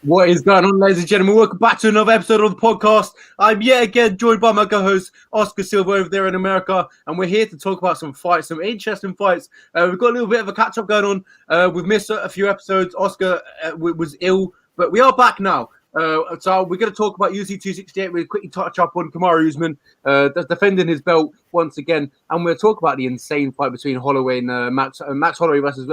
What is going on, ladies and gentlemen? Welcome back to another episode of the podcast. I'm yet again joined by my co-host, Oscar Silva, over there in America, and we're here to talk about some fights, some interesting fights. We've got a little bit of a catch-up going on. We've missed a few episodes. Oscar was ill, but we are back now. So we're going to talk about UFC 268. We'll quickly touch up on Kamaru Usman defending his belt once again, and we'll talk about the insane fight between Holloway and Max Holloway versus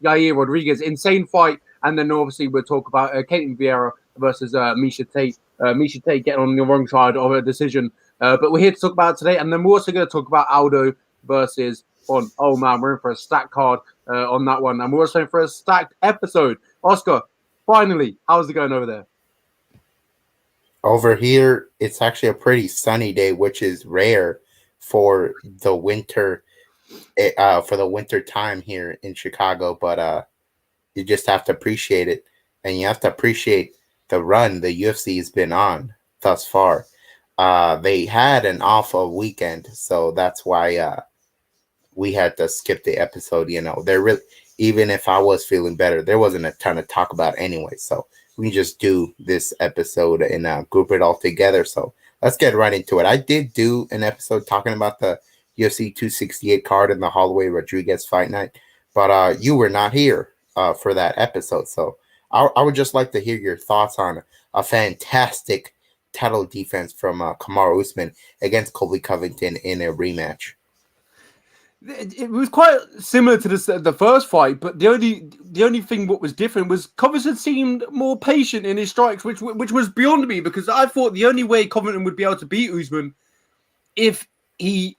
Yair Rodriguez. Insane fight. And then obviously we'll talk about Caitlin Vieira versus Miesha Tate. Miesha Tate getting on the wrong side of a decision. But we're here to talk about it today. And then we're also going to talk about Aldo versus Holm. Oh, man, we're in for a stacked card on that one. And we're also in for a stacked episode. Oscar, finally, how's it going over there? Over here, it's actually a pretty sunny day, which is rare for the winter time here in Chicago. But you just have to appreciate it, and you have to appreciate the run the UFC has been on thus far. They had an awful weekend, so that's why we had to skip the episode. You know, even if I was feeling better, there wasn't a ton to talk about anyway. So we can just do this episode and group it all together. So let's get right into it. I did do an episode talking about the UFC 268 card and the Holloway Rodriguez fight night, but you were not here for that episode. So I would just like to hear your thoughts on a fantastic title defense from Kamaru Usman against Colby Covington in a rematch. It was quite similar to the first fight, but the only thing what was different was Covington seemed more patient in his strikes, which was beyond me, because I thought the only way Covington would be able to beat Usman if he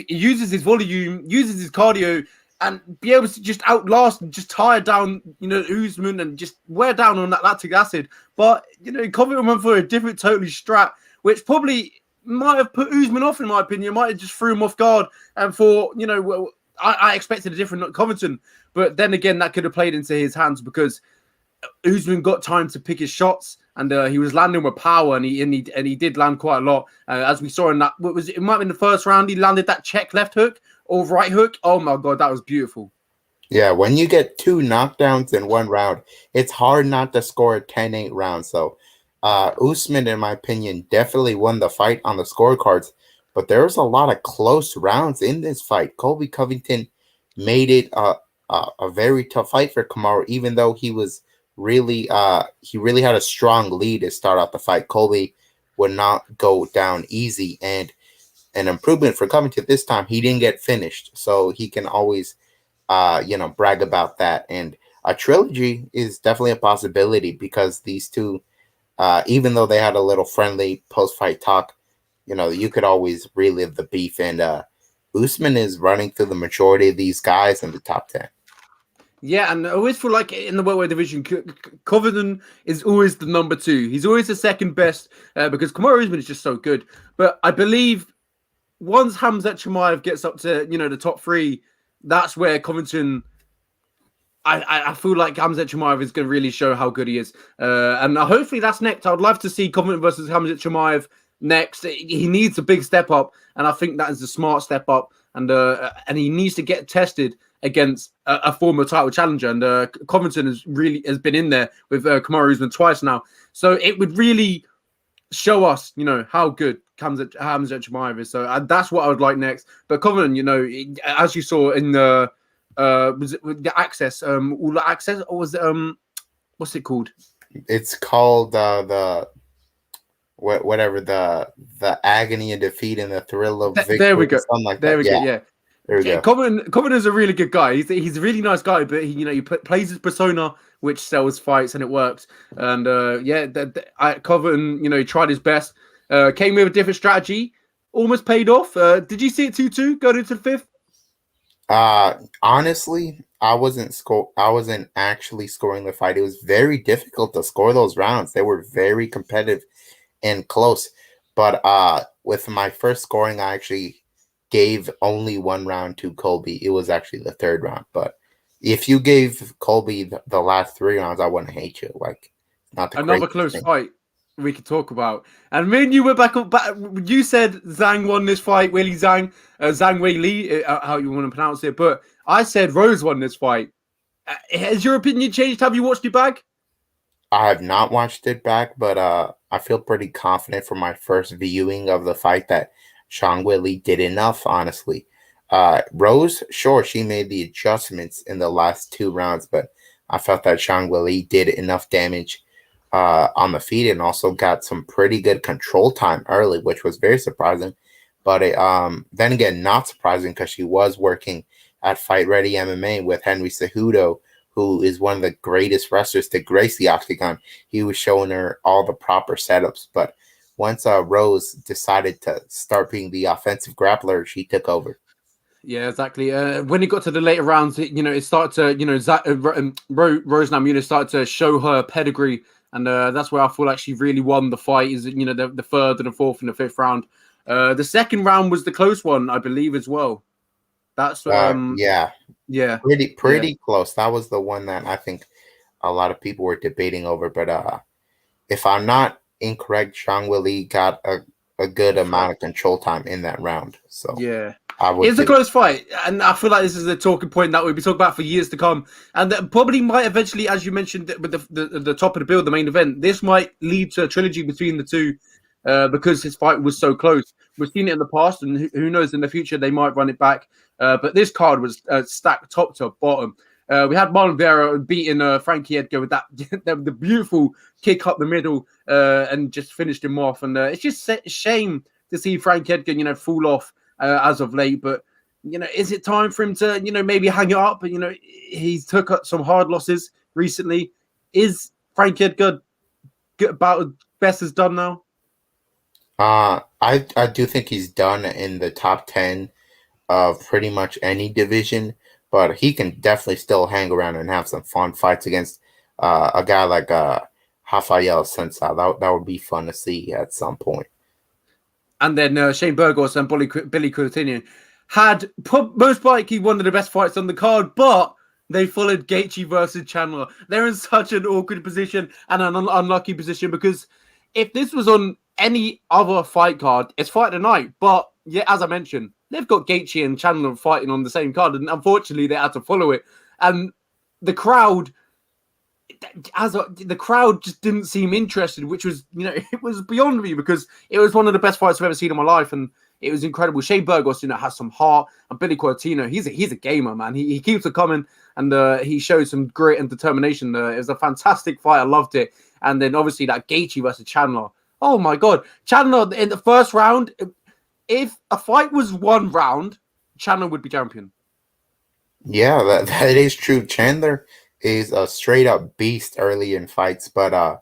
uses his volume, uses his cardio, and be able to just outlast and just tire down, Usman and just wear down on that lactic acid. But, Covington went for a different totally strat, which probably might have put Usman off, in my opinion. Might have just threw him off guard and thought, I expected a different Covington. But then again, that could have played into his hands because Usman got time to pick his shots, and he was landing with power, and he did land quite a lot. As we saw in that, it might have been the first round, he landed that check left hook or right hook. Oh my God, that was beautiful. Yeah, when you get 2 knockdowns in one round, it's hard not to score a 10-8 round. So Usman, in my opinion, definitely won the fight on the scorecards, but there was a lot of close rounds in this fight. Colby Covington made it a very tough fight for Kamaru, even though he really had a strong lead to start out the fight. Colby would not go down easy, and an improvement for Covington this time. He didn't get finished, so he can always, brag about that. And a trilogy is definitely a possibility because these two, even though they had a little friendly post-fight talk, you could always relive the beef. And Usman is running through the majority of these guys in the top 10. Yeah, and I always feel like in the welterweight division, Covington is always the number 2. He's always the second best because Kamaru Usman is just so good. But I believe once Khamzat Chimaev gets up to the top 3, that's where Covington. I feel like Khamzat Chimaev is going to really show how good he is, and hopefully that's next. I would love to see Covington versus Khamzat Chimaev next. He needs a big step up, and I think that is a smart step up, and he needs to get tested against a former title challenger. And Covington has been in there with Kamaru Usman twice now, so it would really show us, how good Khamzat Chimaev is. So that's what I would like next. But Covington, as you saw in the was it with the Access, all the Access, or was it what's it called? It's called the agony and defeat and the thrill of victory. There we go. Something like there that. We go. Yeah. There we go. Covington is a really good guy. He's a really nice guy, but he plays his persona, which sells fights, and it works. And Covington, he tried his best. Came with a different strategy, almost paid off. Did you see it 2-2 going into the 5th? Honestly, I wasn't actually scoring the fight. It was very difficult to score those rounds. They were very competitive and close. But with my first scoring, I actually gave only 1 round to Colby. It was actually the 3rd round. But if you gave Colby the last 3 rounds, I wouldn't hate you. Like, not the another close fight we could talk about. And me and you were back. You said Zhang won this fight. Weili Zhang, Zhang Weili, how you want to pronounce it. But I said Rose won this fight. Has your opinion changed? Have you watched it back? I have not watched it back, but I feel pretty confident from my first viewing of the fight that Sean Whitley did enough, honestly. Rose, sure, she made the adjustments in the last 2 rounds, but I felt that Sean Whitley did enough damage on the feet and also got some pretty good control time early, which was very surprising. But then again, not surprising because she was working at Fight Ready MMA with Henry Cejudo, who is one of the greatest wrestlers to grace the octagon. He was showing her all the proper setups. But once Rose decided to start being the offensive grappler, she took over. Yeah, exactly. When it got to the later rounds, it started to, Rose Namajunas started to show her pedigree. And that's where I feel like she really won the fight is, the third and the fourth and the fifth round. The second round was the close one, I believe, as well. That's, yeah. Yeah. Pretty close. That was the one that I think a lot of people were debating over. But if I'm not incorrect, Sean Willie got a good amount of control time in that round. So yeah. It's a close fight, and I feel like this is a talking point that we'll be talking about for years to come, and that probably might eventually, as you mentioned, with the top of the build, the main event, this might lead to a trilogy between the two, because his fight was so close. We've seen it in the past, and who knows, in the future they might run it back. But this card was stacked top to bottom. We had Marlon Vera beating Frankie Edgar with that the beautiful kick up the middle, and just finished him off. And it's just a shame to see Frankie Edgar, fall off as of late. But is it time for him to maybe hang it up? He's took some hard losses recently. Is Frankie Edgar about best as done now? I do think he's done in the top 10 of pretty much any division, but he can definitely still hang around and have some fun fights against a guy like Rafael Sensei. That would be fun to see at some point. And then Shane Burgos and Billy Coutinho had most likely one of the best fights on the card, but they followed Gaethje versus Chandler. They're in such an awkward position and an unlucky position, because if this was on any other fight card, it's fight of the night. But yeah, as I mentioned, they've got Gaethje and Chandler fighting on the same card, and unfortunately they had to follow it. And the crowd just didn't seem interested, which was, it was beyond me, because it was one of the best fights I've ever seen in my life, and it was incredible. Shane Burgos, has some heart, and Billy Coutinho, he's a gamer, man. He keeps it coming, and he shows some grit and determination. It was a fantastic fight. I loved it. And then obviously that Gaethje versus Chandler. Oh my God, Chandler in the first round. If a fight was 1 round, Chandler would be champion. Yeah, that is true. Chandler is a straight up beast early in fights, but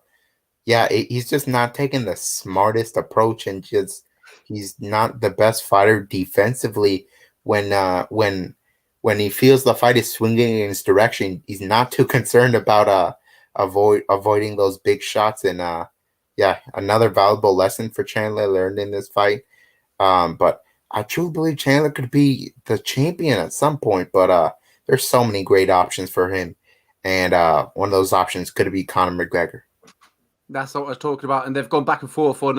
he's just not taking the smartest approach, and he's not the best fighter defensively. When he feels the fight is swinging in his direction, he's not too concerned about avoiding those big shots. And another valuable lesson for Chandler learned in this fight. But I truly believe Chandler could be the champion at some point, but there's so many great options for him. And one of those options could be Conor McGregor. That's what I was talking about. And they've gone back and forth on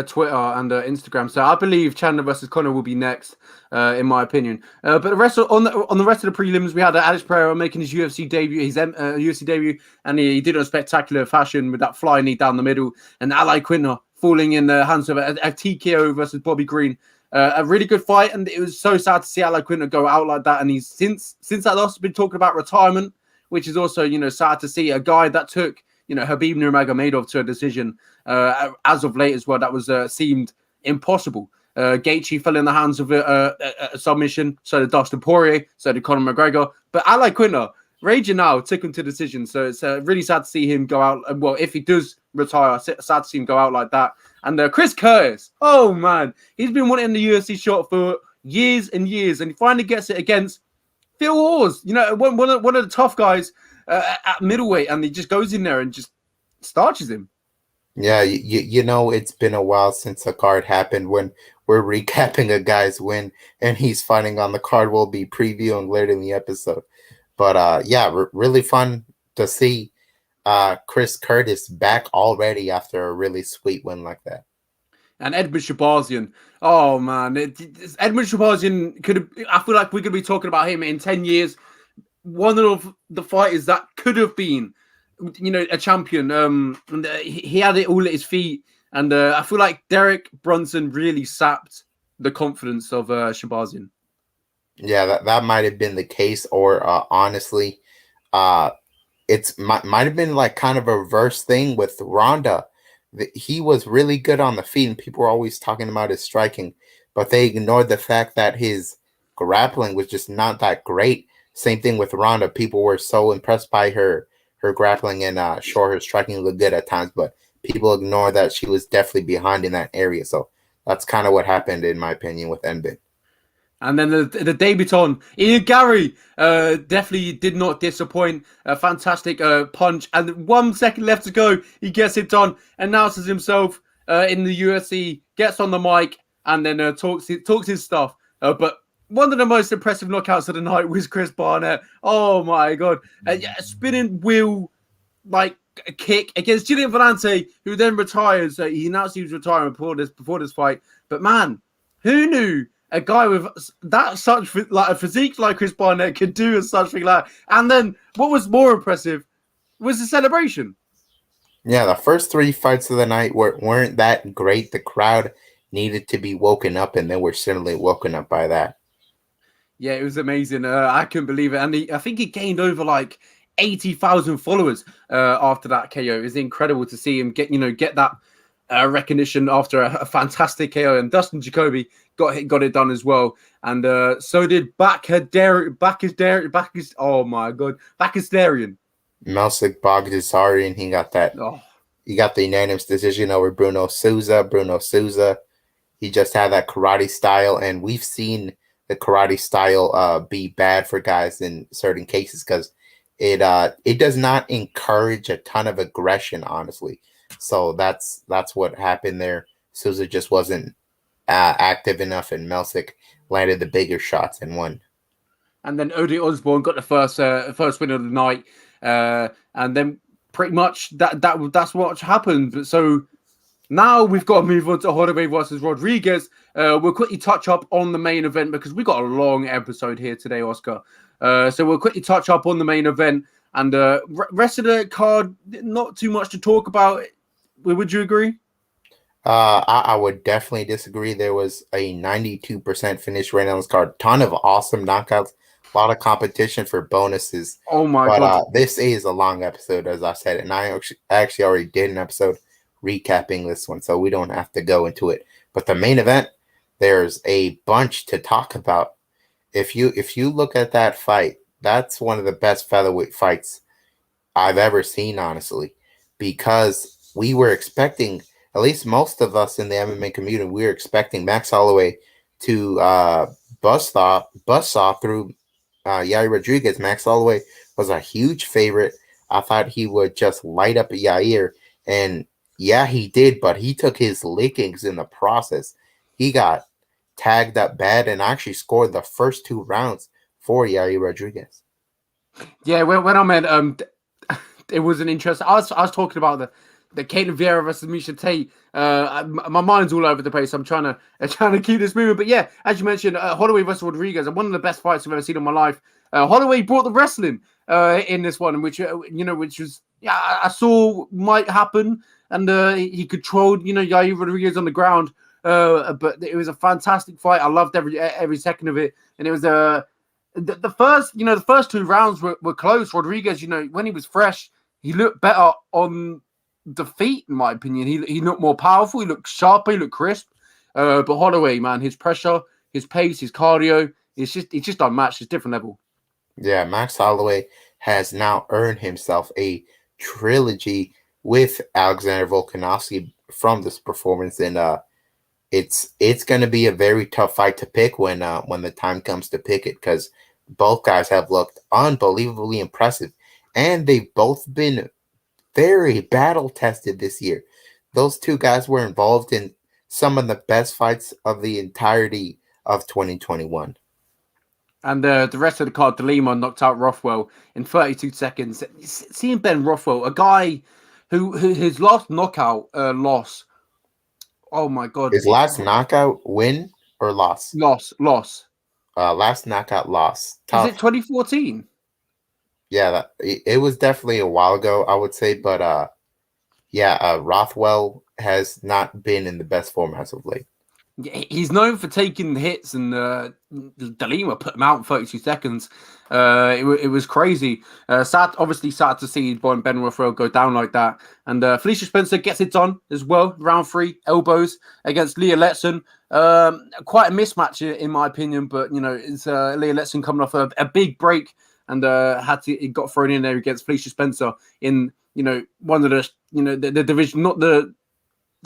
Twitter and Instagram. So I believe Chandler versus Conor will be next, in my opinion. But the rest on the rest of the prelims, we had Alex Pereira making his UFC debut, UFC debut, and he did it in spectacular fashion with that fly knee down the middle. And Ali Quinter falling in the hands of a TKO versus Bobby Green. A really good fight, and it was so sad to see Ali Quinter go out like that. And he's since that loss been talking about retirement, which is also, sad to see a guy that took, Khabib Nurmagomedov to a decision as of late as well. That was seemed impossible. Gaethje fell in the hands of a submission. So did Dustin Poirier. So did Conor McGregor. But Ali Quinter, raging now, took him to decision. So it's really sad to see him go out. Well, if he does retire, sad to see him go out like that. And Chris Curtis, oh man, he's been wanting the UFC shot for years and years, and he finally gets it against Phil Hawes, one of the tough guys at middleweight, and he just goes in there and just starches him. Yeah, it's been a while since a card happened when we're recapping a guy's win and he's fighting on the card. We'll be previewing later in the episode. But really fun to see Chris Curtis back already after a really sweet win like that. And Edmund Shabazian. Oh, man. Edmund Shabazian I feel like we could be talking about him in 10 years. One of the fighters that could have been a champion. And, he had it all at his feet, and I feel like Derek Brunson really sapped the confidence of Shabazian. Yeah, that might have been the case, or honestly, uh, might have been like kind of a reverse thing with Ronda. He was really good on the feet, and people were always talking about his striking, but they ignored the fact that his grappling was just not that great. Same thing with Ronda. People were so impressed by her grappling, and sure, her striking looked good at times, but people ignore that she was definitely behind in that area. So that's kind of what happened, in my opinion, with Enbin. And then the debutant, Ian Gary, definitely did not disappoint. A fantastic punch. And 1 second left to go. He gets it done, announces himself in the UFC, gets on the mic, and then talks his stuff. But one of the most impressive knockouts of the night was Chris Barnett. Oh, my God. Spinning wheel, like, a kick against Julian Valente, who then retires. He announced he was retiring before this fight. But, man, who knew a guy with such like a physique like Chris Barnett could do such thing like that? And then what was more impressive was the celebration. Yeah, the first three fights of the night weren't that great. The crowd needed to be woken up, and they were certainly woken up by that. Yeah, it was amazing. I couldn't believe it. And I think he gained over like 80,000 followers after that KO. It was incredible to see him get that recognition after a fantastic KO. And Dustin Jacoby got it done as well. And so did Bakadarian. Oh my God, Bakadarian. Melsik Bagdasarian, he got that. Oh. He got the unanimous decision over Bruno Souza. He just had that karate style, and we've seen the karate style be bad for guys in certain cases because it does not encourage a ton of aggression, honestly. So that's what happened there. Souza just wasn't active enough, and Melsik landed the bigger shots and won. And then Odie Osborne got the first win of the night, and then pretty much that's what happened. So now we've got to move on to Holloway versus Rodriguez. We'll quickly touch up on the main event because we got a long episode here today, Oscar. So we'll quickly touch up on the main event, and rest of the card, not too much to talk about. Would you agree? I would definitely disagree. There was a 92% finish rate on this card. Ton of awesome knockouts. A lot of competition for bonuses. Oh my God. This is a long episode, as I said, and I actually already did an episode recapping this one, so we don't have to go into it. But the main event, there's a bunch to talk about. If you look at that fight, that's one of the best featherweight fights I've ever seen, honestly, because we were expecting, at least most of us in the MMA community, we were expecting Max Holloway to buzzsaw through Yair Rodriguez. Max Holloway was a huge favorite. I thought he would just light up Yair, and yeah, he did, but he took his lickings in the process. He got tagged up bad and actually scored the first 2 rounds for Yair Rodriguez. Yeah, when I meant it was an interesting. I was talking about the Caitlin Vieira versus Misha Tate. My mind's all over the place. I'm trying to keep this moving. But yeah, as you mentioned, Holloway versus Rodriguez, one of the best fights I've ever seen in my life. Holloway brought the wrestling in this one, which was I saw might happen, and he controlled Yair Rodriguez on the ground. But it was a fantastic fight. I loved every second of it, and it was the first 2 rounds were close. Rodriguez, when he was fresh, he looked better on the feet, in my opinion. He looked more powerful. He looked sharper. He looked crisp. But Holloway, man, his pressure, his pace, his cardio, it's just unmatched. It's different level. Yeah, Max Holloway has now earned himself a trilogy with Alexander Volkanovski from this performance, and it's going to be a very tough fight to pick when the time comes to pick it, because both guys have looked unbelievably impressive, and they've both been very battle tested this year. Those 2 guys were involved in some of the best fights of the entirety of 2021. And the rest of the card, DeLima knocked out Rothwell in 32 seconds. Seeing Ben Rothwell, a guy who his last knockout loss. Oh my God! His last knockout win or loss? Loss. Last knockout loss. Tough. Is it 2014? Yeah, it was definitely a while ago, I would say, but Rothwell has not been in the best form as of late. Yeah, he's known for taking hits, and Delima put him out in 32 seconds. It was crazy. Obviously sad to see Ben Rothwell go down like that. And Felicia Spencer gets it done as well. Round 3, elbows against Leah Letson. Quite a mismatch in my opinion, but it's Leah Letson coming off a big break and it got thrown in there against Felicia Spencer in one of the division, not the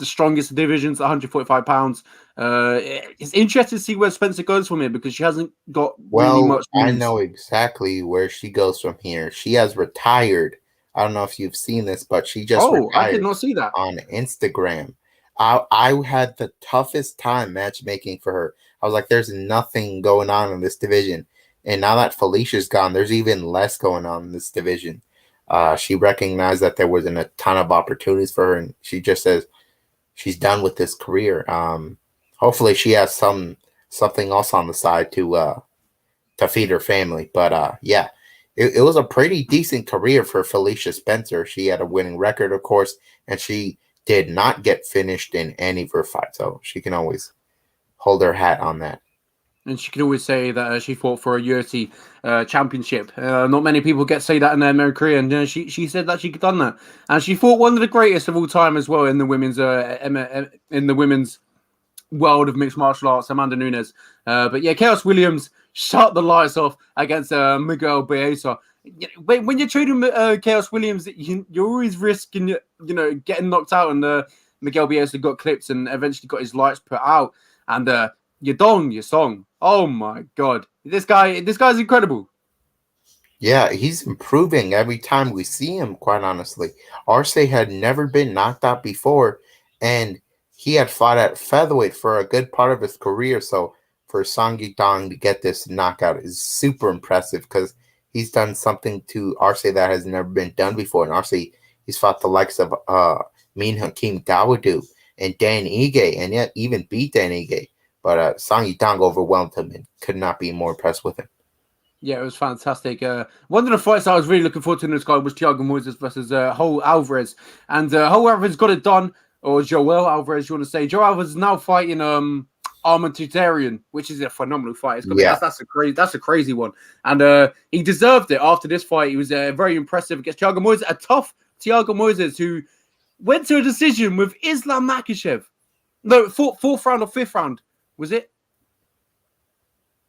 strongest divisions, 145 pounds. It's interesting to see where Spencer goes from here because she hasn't got really Well, much I moves. know exactly where she goes from here. She has retired. I don't know if you've seen this, but she just Oh, I did retired not see that. on Instagram. I had the toughest time matchmaking for her. I was like, there's nothing going on in this division. And now that Felicia's gone, there's even less going on in this division. She recognized that there wasn't a ton of opportunities for her, and she just says she's done with this career. Hopefully she has something else on the side to feed her family. But yeah, it was a pretty decent career for Felicia Spencer. She had a winning record, of course, and she did not get finished in any of her fights. So she can always hold her hat on that. And she can always say that she fought for a UFC championship. Not many people get to say that in their American career, and she said that she could done that, and she fought one of the greatest of all time as well in the women's world of mixed martial arts, Amanda Nunes. But yeah, Chaos Williams shut the lights off against Miguel Baeza. When you're trading Chaos Williams, you're always risking getting knocked out, and Miguel Baeza got clipped and eventually got his lights put out, and your song. Oh my god, this guy's incredible. Yeah, he's improving every time we see him, quite honestly. Arce had never been knocked out before, and he had fought at featherweight for a good part of his career. So for Song Yudong to get this knockout is super impressive because he's done something to Arce that has never been done before. And Arce, he's fought the likes of Min Hakeem Dawodu and Dan Ige, and yet even beat Dan Ige. But Song Yudong overwhelmed him and could not be more impressed with him. Yeah, it was fantastic. One of the fights I was really looking forward to in this guy was Thiago Moises versus Hol Alvarez. And Hol Alvarez got it done, or Joel Alvarez, you want to say. Joel Alvarez is now fighting Armentarian, which is a phenomenal fight. It's gonna be Yeah. that's a crazy one. And he deserved it after this fight. He was very impressive against Thiago Moises, a tough Thiago Moises who went to a decision with Islam Makhachev. No, fourth round or fifth round, was it?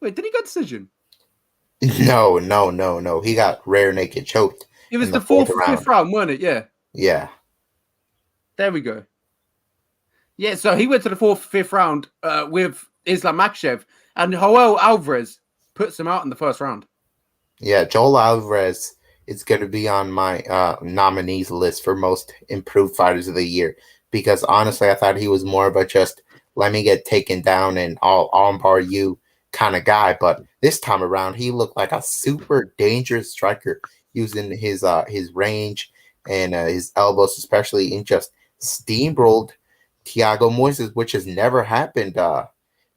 Wait, did he go decision? No. He got rare naked choked It was in the the fourth fourth or fifth round. round, wasn't it? Yeah. Yeah. There we go. Yeah, so he went to the fourth, fifth round with Islam Makhachev, and Joel Alvarez puts him out in the first round. Yeah, Joel Alvarez is going to be on my nominees list for most improved fighters of the year because honestly, I thought he was more of a just let me get taken down and I'll armbar you kind of guy. But this time around, he looked like a super dangerous striker using his range and his elbows, especially, and just steamrolled Thiago Moises, which has never happened.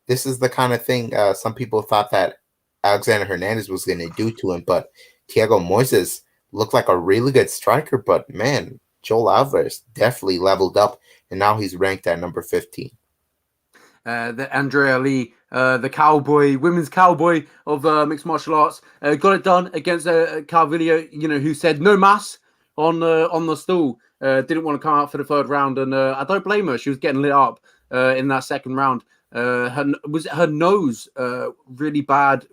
This is the kind of thing some people thought that Alexander Hernandez was going to do to him, but Thiago Moises looked like a really good striker. But man, Joel Alvarez definitely leveled up, and now he's ranked at number 15. The Andrea Lee, the cowboy, women's cowboy of mixed martial arts, got it done against Calvillo, who said no mass on the stool. Didn't want to come out for the third round, and I don't blame her. She was getting lit up in that second round. Her nose really bad?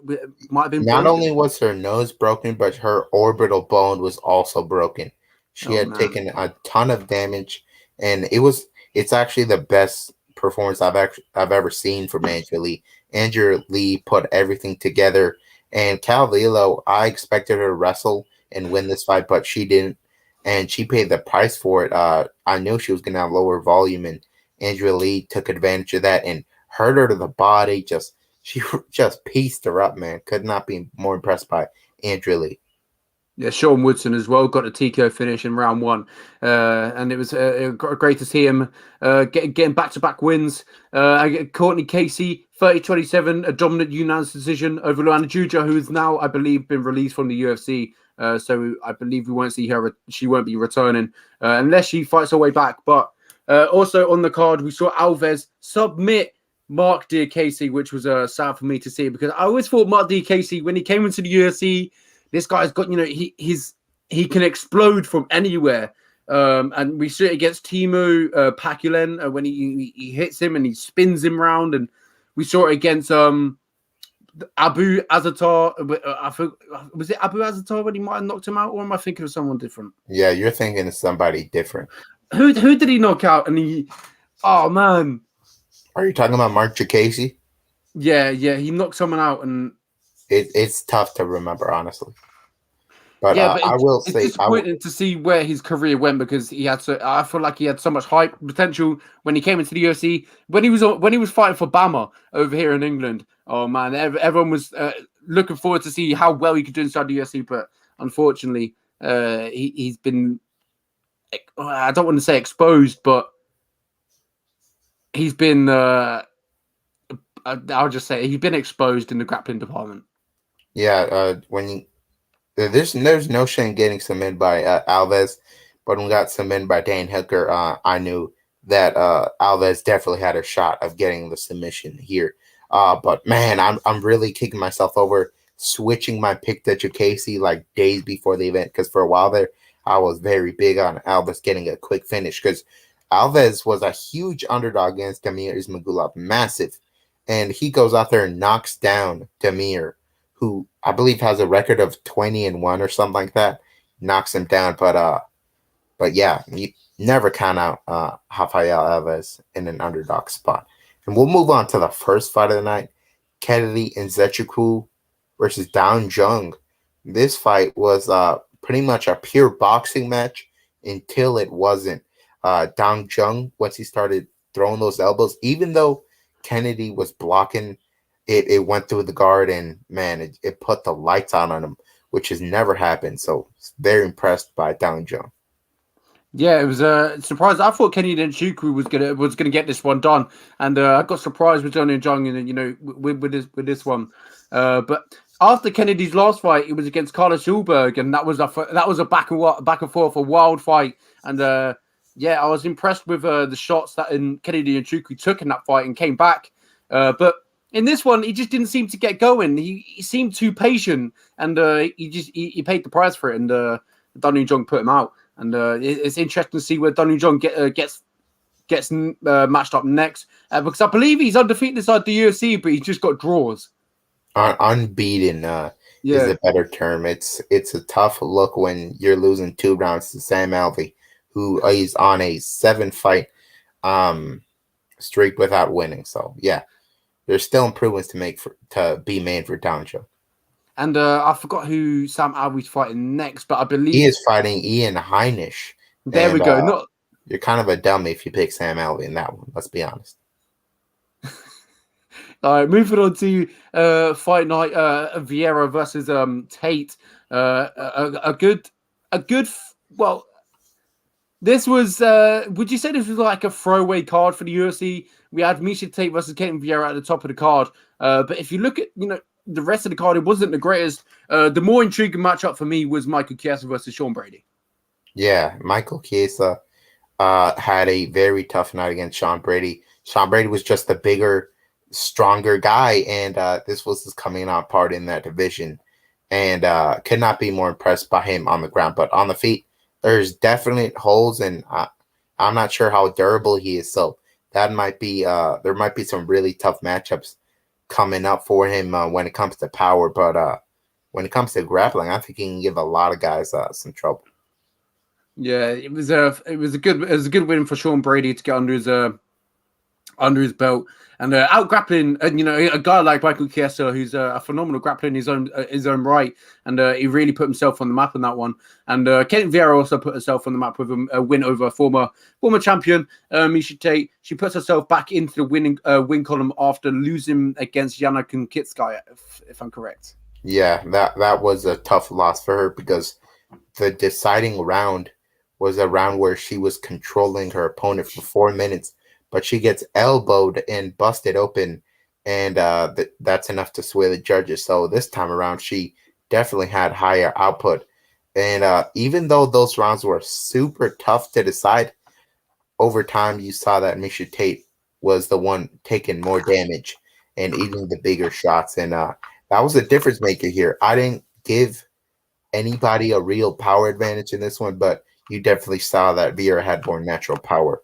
Might have been Not broken. only was her nose broken, but her orbital bone was also broken. She Oh had man. taken a ton of damage, and it's actually the best performance I've ever seen from Andrea Lee. Andrea Lee put everything together, and Calvillo, I expected her to wrestle and win this fight, but she didn't, and she paid the price for it. I knew she was going to have lower volume, and Andrea Lee took advantage of that and hurt her to the body. She just pieced her up, man. Could not be more impressed by Andrea Lee. Yeah, Sean Woodson as well got a TKO finish in round one, and it was great to see him getting back-to-back wins. Courtney Casey, 30-27, a dominant unanimous decision over Lorna Juja, who is now, I believe, been released from the UFC. So I believe we won't see her. She won't be returning unless she fights her way back. But also on the card, we saw Alves submit Mark Diakase, which was sad for me to see because I always thought Mark Diakase, when he came into the UFC, this guy's got, he can explode from anywhere. And we see it against Timu Pakulen when he hits him and he spins him round. And we saw it against Abu Azatar. I think, was it Abu Azatar when he might have knocked him out? Or am I thinking of someone different? Yeah, you're thinking of somebody different. Who did he knock out? And oh, man. Are you talking about Mark Casey? Yeah, he knocked someone out. And it's tough to remember, honestly. But, yeah, but I will it's say, disappointing to see where his career went because I feel like he had so much hype potential when he came into the UFC. When he was fighting for Bama over here in England, oh man, everyone was looking forward to see how well he could do inside the UFC. But unfortunately, he's been, I don't want to say exposed, but he's been I'll just say he's been exposed in the grappling department. Yeah, there's no shame getting submitted by Alves, but when we got submitted by Dan Hooker, I knew that Alves definitely had a shot of getting the submission here. But man, I'm really kicking myself over switching my pick to Casey like days before the event, because for a while there I was very big on Alves getting a quick finish because Alves was a huge underdog against Damir Ismagulov, massive, and he goes out there and knocks down Damir, who I believe has a record of 20-1 or something like that, knocks him down. But yeah, you never count out Rafael Alves in an underdog spot. And we'll move on to the first fight of the night, Kennedy and Zechaku versus Don Jung. This fight was pretty much a pure boxing match until it wasn't. Don Jung, once he started throwing those elbows, even though Kennedy was blocking, it went through the guard, and man, it put the lights on him, which has never happened. So very impressed by Don Jung. Yeah, it was a surprise. I thought Kenny Nzechukwu was gonna get this one done, and I got surprised with Don Jung, and with this one. But after Kennedy's last fight, it was against Carlos Schulberg, and that was a back and forth, a wild fight. And yeah, I was impressed with the shots that Kennedy Nzechukwu took in that fight and came back. But in this one, he just didn't seem to get going. He seemed too patient, and he paid the price for it. And Don Jung put him out. And it's interesting to see where Don Jung gets matched up next, because I believe he's undefeated inside the UFC, but he's just got draws. Unbeaten is a better term. It's a tough look when you're losing 2 rounds to Sam Alvey, who is on a 7-fight streak without winning. So yeah, there's still improvements to be made for Don Jung. And I forgot who Sam Alvey's fighting next, but I believe he is fighting Ian Heinisch. There we go. You're kind of a dummy if you pick Sam Alvey in that one. Let's be honest. All right, moving on to fight night, Vieira versus Tate. A good. Well, this was. Would you say this was like a throwaway card for the UFC? We had Miesha Tate versus Caitlin Vieira at the top of the card, but if you look at the rest of the card, it wasn't the greatest. The more intriguing matchup for me was Michael Chiesa versus Sean Brady. Yeah, Michael Chiesa had a very tough night against Sean Brady. Sean Brady was just the bigger, stronger guy, and this was his coming out party in that division. And could not be more impressed by him on the ground. But on the feet, there's definitely holes, and I'm not sure how durable he is. So that might be there might be some really tough matchups coming up for him when it comes to power, but when it comes to grappling, I think he can give a lot of guys some trouble. Yeah, it was a good win for Sean Brady to get under his belt and out grappling, and a guy like Michael Chiesa, who's a phenomenal grappler in his own right, and he really put himself on the map in that one. And Caitlin Vieira also put herself on the map with a win over a former champion, Miesha Tate. She puts herself back into the win column after losing against Yana Kunkitskaya, if I'm correct. Yeah, that was a tough loss for her because the deciding round was a round where she was controlling her opponent for 4 minutes, but she gets elbowed and busted open, and that's enough to sway the judges. So this time around, she definitely had higher output. And even though those rounds were super tough to decide, over time you saw that Misha Tate was the one taking more damage and eating the bigger shots. And that was the difference maker here. I didn't give anybody a real power advantage in this one, but you definitely saw that Vera had more natural power.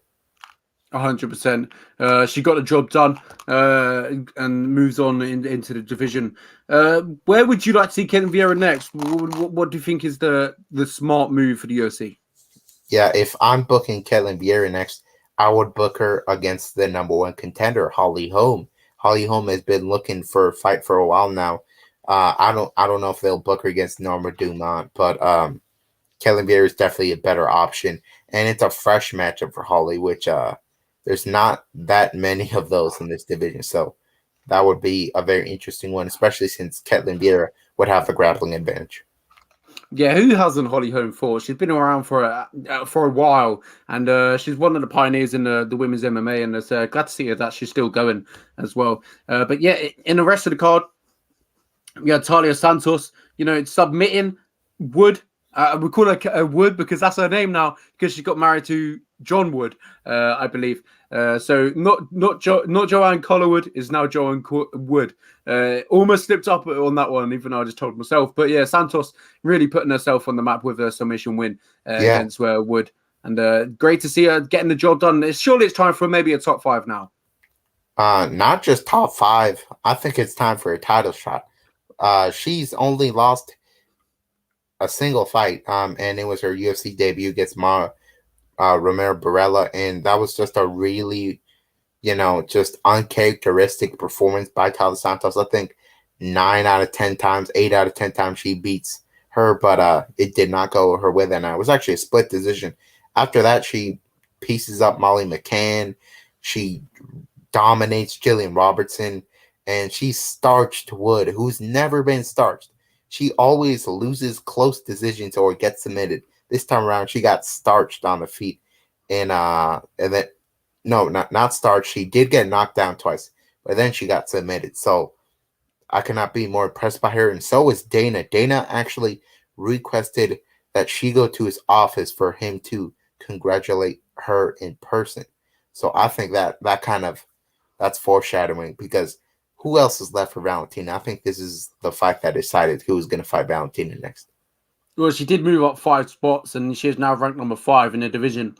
100%. She got the job done and moves on into the division. Where would you like to see Ken Vieira next? What do you think is the smart move for the UFC? Yeah, if I'm booking Ketlin Vieira next, I would book her against the number one contender, Holly Holm. Holly Holm has been looking for a fight for a while now. I don't know if they'll book her against Norma Dumont, but Ketlin Vieira is definitely a better option, and it's a fresh matchup for Holly, which there's not that many of those in this division. So that would be a very interesting one, especially since Ketlin Vieira would have the grappling advantage. Yeah, who hasn't Holly Holm for? She's been around for a while, and she's one of the pioneers in the women's MMA, and it's glad to see her that she's still going as well. But yeah, in the rest of the card, we had Talia Santos, submitting Wood. We call her Wood because that's her name now, because she got married to John Wood, I believe. So not Joanne Collarwood is now Joanne Wood. Almost slipped up on that one, even though I just told myself. But yeah, Santos really putting herself on the map with a submission win against Wood. And great to see her getting the job done. Surely it's time for maybe a top 5 now. Not just top 5. I think it's time for a title shot. She's only lost a single fight, and it was her UFC debut against Romero Barella, and that was just a really, just uncharacteristic performance by Talia Santos. I think 9 out of 10 times, 8 out of 10 times she beats her, but it did not go her way that night. It was actually a split decision. After that, she pieces up Molly McCann. She dominates Jillian Robertson, and she starched Wood, who's never been starched. She always loses close decisions or gets submitted. This time around, she got starched on the feet, and then no, not starched. She did get knocked down twice, but then she got submitted. So I cannot be more impressed by her, and so is Dana. Dana actually requested that she go to his office for him to congratulate her in person. So I think that's foreshadowing, because who else is left for Valentina? I think this is the fight that decided who was going to fight Valentina next. Well, she did move up 5 spots, and she is now ranked number 5 in the division.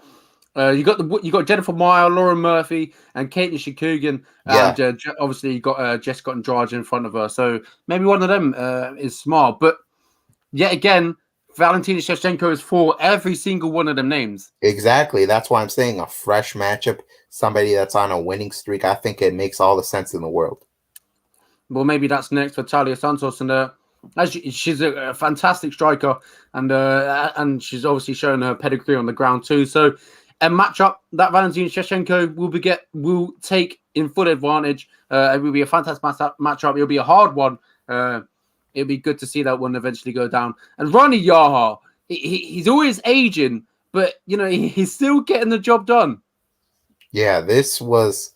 You got Jennifer Meyer, Lauren Murphy, and Katie Shikugan. Yeah. And obviously you got Jessica Andrade in front of her. So maybe one of them is smart. But yet again, Valentina Shevchenko is for every single one of them names. Exactly. That's why I'm saying a fresh matchup, somebody that's on a winning streak. I think it makes all the sense in the world. Well, maybe that's next for Talia Santos, and she's a fantastic striker, and she's obviously shown her pedigree on the ground too. So a matchup that Valentina Shevchenko will take in full advantage. It will be a fantastic matchup. It'll be a hard one. It'll be good to see that one eventually go down. And Rani Yaha, he's always aging, but he's still getting the job done. Yeah, this was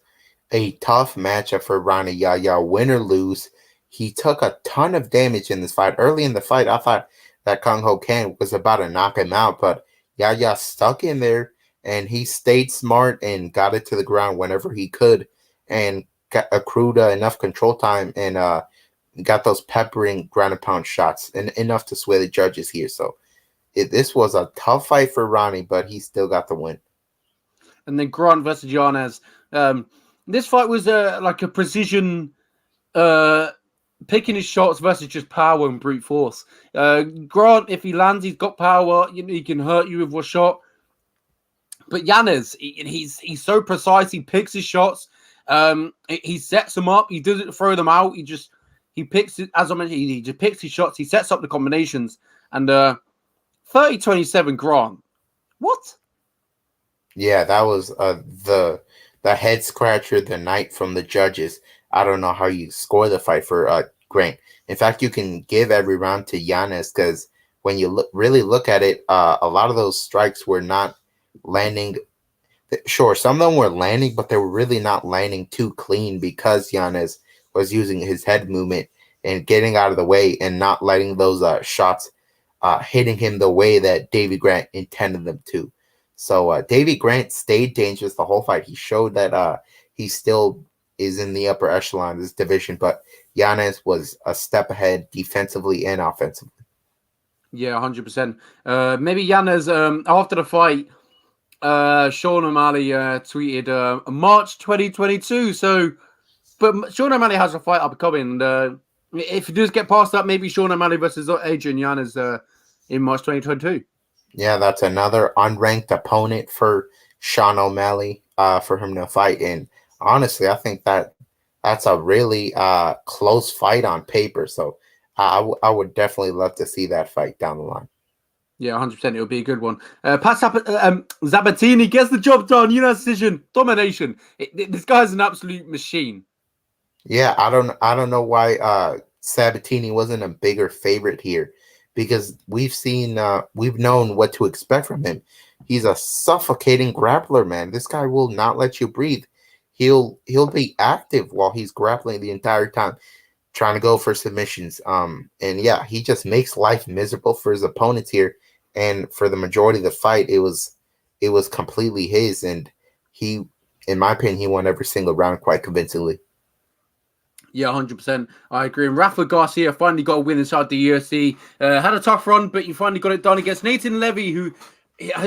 a tough matchup for Rani Yahya. Win or lose, he took a ton of damage in this fight. Early in the fight, I thought that Kung Ho Ken was about to knock him out, but Yahya stuck in there, and he stayed smart and got it to the ground whenever he could, and accrued enough control time and got those peppering ground and pound shots, and enough to sway the judges here. So this was a tough fight for Ronnie, but he still got the win. And then Grant versus Yanez. This fight was like a precision picking his shots versus just power and brute force. Grant, if he lands, he's got power. He can hurt you with one shot. But Yanez, he's so precise. He picks his shots. He sets them up. He doesn't throw them out. He picks it, as I mentioned, he just picks his shots. He sets up the combinations. And 30-27 Grant. What? Yeah, that was the head scratcher the night from the judges. I don't know how you score the fight for Grant. In fact, you can give every round to Yanez, because when you really look at it, a lot of those strikes were not landing. Sure, some of them were landing, but they were really not landing too clean because Giannis was using his head movement and getting out of the way and not letting those shots hitting him the way that Davy Grant intended them to. So Davy Grant stayed dangerous the whole fight. He showed that he still is in the upper echelon of this division, but Giannis was a step ahead defensively and offensively. Yeah, 100%. Maybe Yana's after the fight, Sean O'Malley tweeted March 2022. So, but Sean O'Malley has a fight up coming. And if he does get past that, maybe Sean O'Malley versus Adrian Yana's in March 2022. Yeah, that's another unranked opponent for Sean O'Malley for him to fight. And honestly, I think that's a really close fight on paper. So I would definitely love to see that fight down the line. Yeah, 100%. It'll be a good one. Pat Sabatini gets the job done. Decision, domination. This guy's an absolute machine. Yeah, I don't know why Sabatini wasn't a bigger favorite here, because we've known what to expect from him. He's a suffocating grappler, man. This guy will not let you breathe. He'll be active while he's grappling the entire time, trying to go for submissions. And yeah, he just makes life miserable for his opponents here. And for the majority of the fight, it was completely his. And he, in my opinion, he won every single round quite convincingly. Yeah, 100%. I agree. And Rafa Garcia finally got a win inside the UFC. Had a tough run, but you finally got it done against Nathan Levy, who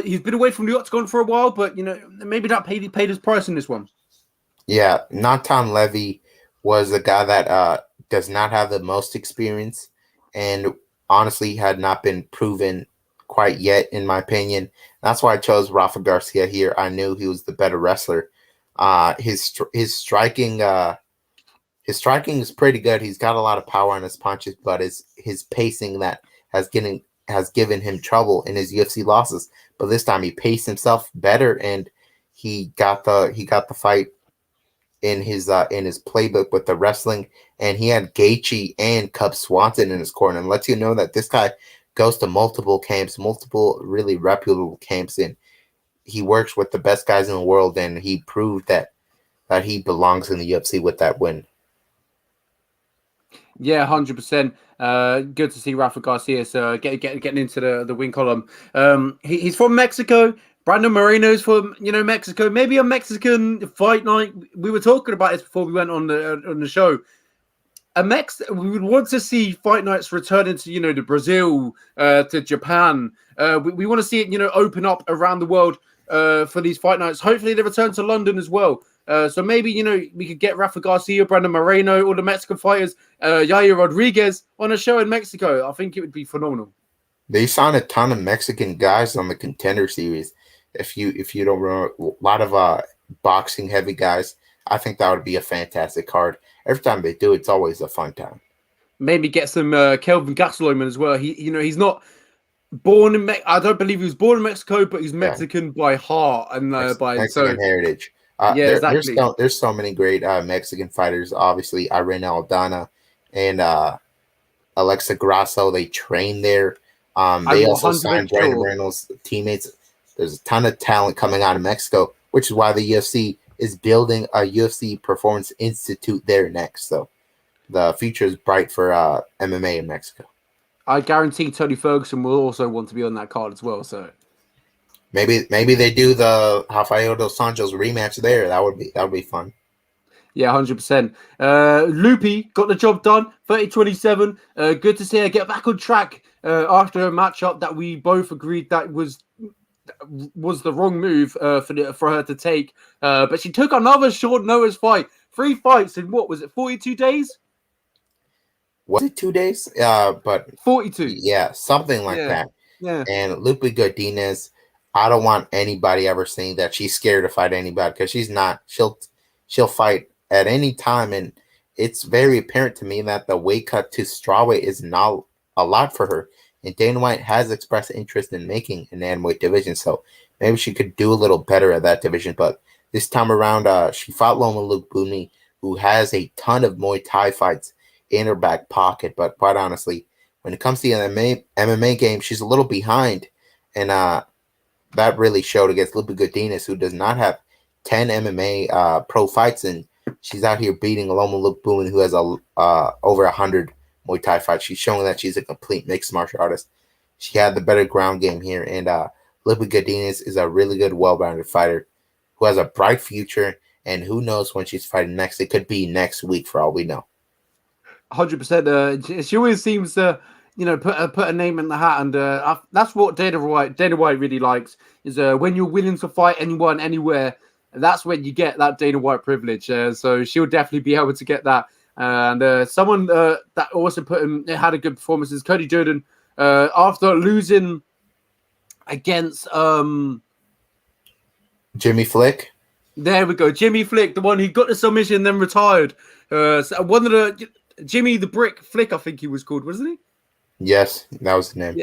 he's been away from the octagon for a while, but maybe that paid his price in this one. Yeah, Nathan Levy was a guy that does not have the most experience, and honestly had not been proven quite yet, in my opinion. That's why I chose Rafa Garcia here. I knew he was the better wrestler. His striking is pretty good. He's got a lot of power on his punches, but his pacing that has given him trouble in his UFC losses. But this time he paced himself better, and he got the fight in his playbook with the wrestling, and he had Gaethje and Cub Swanson in his corner, and lets you know that this guy goes to multiple camps, multiple really reputable camps, and he works with the best guys in the world, and he proved that he belongs in the UFC with that win. Yeah, 100%. Good to see Rafa Garcia getting into the win column. He's from Mexico. Brandon Moreno's from Mexico. Maybe a Mexican fight night. We were talking about this before we went on the show. We would want to see fight nights returning to the Brazil, to Japan. We want to see it open up around the world for these fight nights. Hopefully they return to London as well. So maybe we could get Rafa Garcia, Brandon Moreno, all the Mexican fighters, Yair Rodriguez on a show in Mexico. I think it would be phenomenal. They signed a ton of Mexican guys on the Contender Series. If you don't remember, a lot of boxing heavy guys. I think that would be a fantastic card. Every time they do, it's always a fun time. Maybe get some Kelvin Gastelum as well. He's not born in I don't believe he was born in Mexico, but he's Mexican by heart and by Mexican heritage. Exactly. There's so many great Mexican fighters. Obviously, Irene Aldana and Alexa Grasso. They train there. They also signed Brandon Moreno's teammates. There's a ton of talent coming out of Mexico, which is why the UFC is building a UFC Performance Institute there next. So the future is bright for MMA in Mexico. I guarantee Tony Ferguson will also want to be on that card as well. So maybe they do the Rafael dos Anjos rematch there. That would be fun. Yeah, 100%. Loopy got the job done. 30-27. Good to see her get back on track after a matchup that we both agreed that was the wrong move for her to take. But she took another short notice fight. 3 fights in what was it? 42 days? Was it 2 days? But 42. Yeah, something like that. Yeah. And Lupe Godinez, I don't want anybody ever saying that she's scared to fight anybody, because she's not. She'll fight at any time, and it's very apparent to me that the weight cut to strawweight is not a lot for her. And Dana White has expressed interest in making an atomweight division, so maybe she could do a little better at that division. But this time around, she fought Loma Luke Buni, who has a ton of Muay Thai fights in her back pocket. But quite honestly, when it comes to the MMA game, she's a little behind, and that really showed against Lipa Godinez, who does not have 10 MMA pro fights, and she's out here beating Loma Lukbun, who has over 100 Muay Thai fights. She's showing that she's a complete mixed martial artist. She had the better ground game here, and Lipa Godinez is a really good, well-rounded fighter who has a bright future, and who knows when she's fighting next. It could be next week for all we know. 100%. She always seems to, put a name in the hat, and that's what Dana White really likes. Is when you're willing to fight anyone, anywhere. That's when you get that Dana White privilege. So she'll definitely be able to get that. And someone that also had a good performance is Cody Jordan. After losing against Jimmy Flick. There we go, Jimmy Flick, the one who got the submission and then retired. So one of the Jimmy the Brick Flick, I think he was called, wasn't he? Yes, that was the name.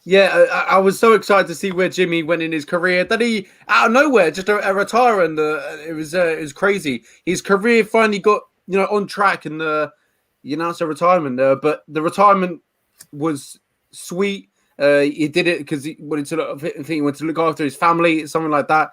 Yeah, I was so excited to see where Jimmy went in his career. That he out of nowhere just a retire, and it was crazy. His career finally got on track, and he announced a retirement. But the retirement was sweet. He did it because he wanted to look after his family, something like that.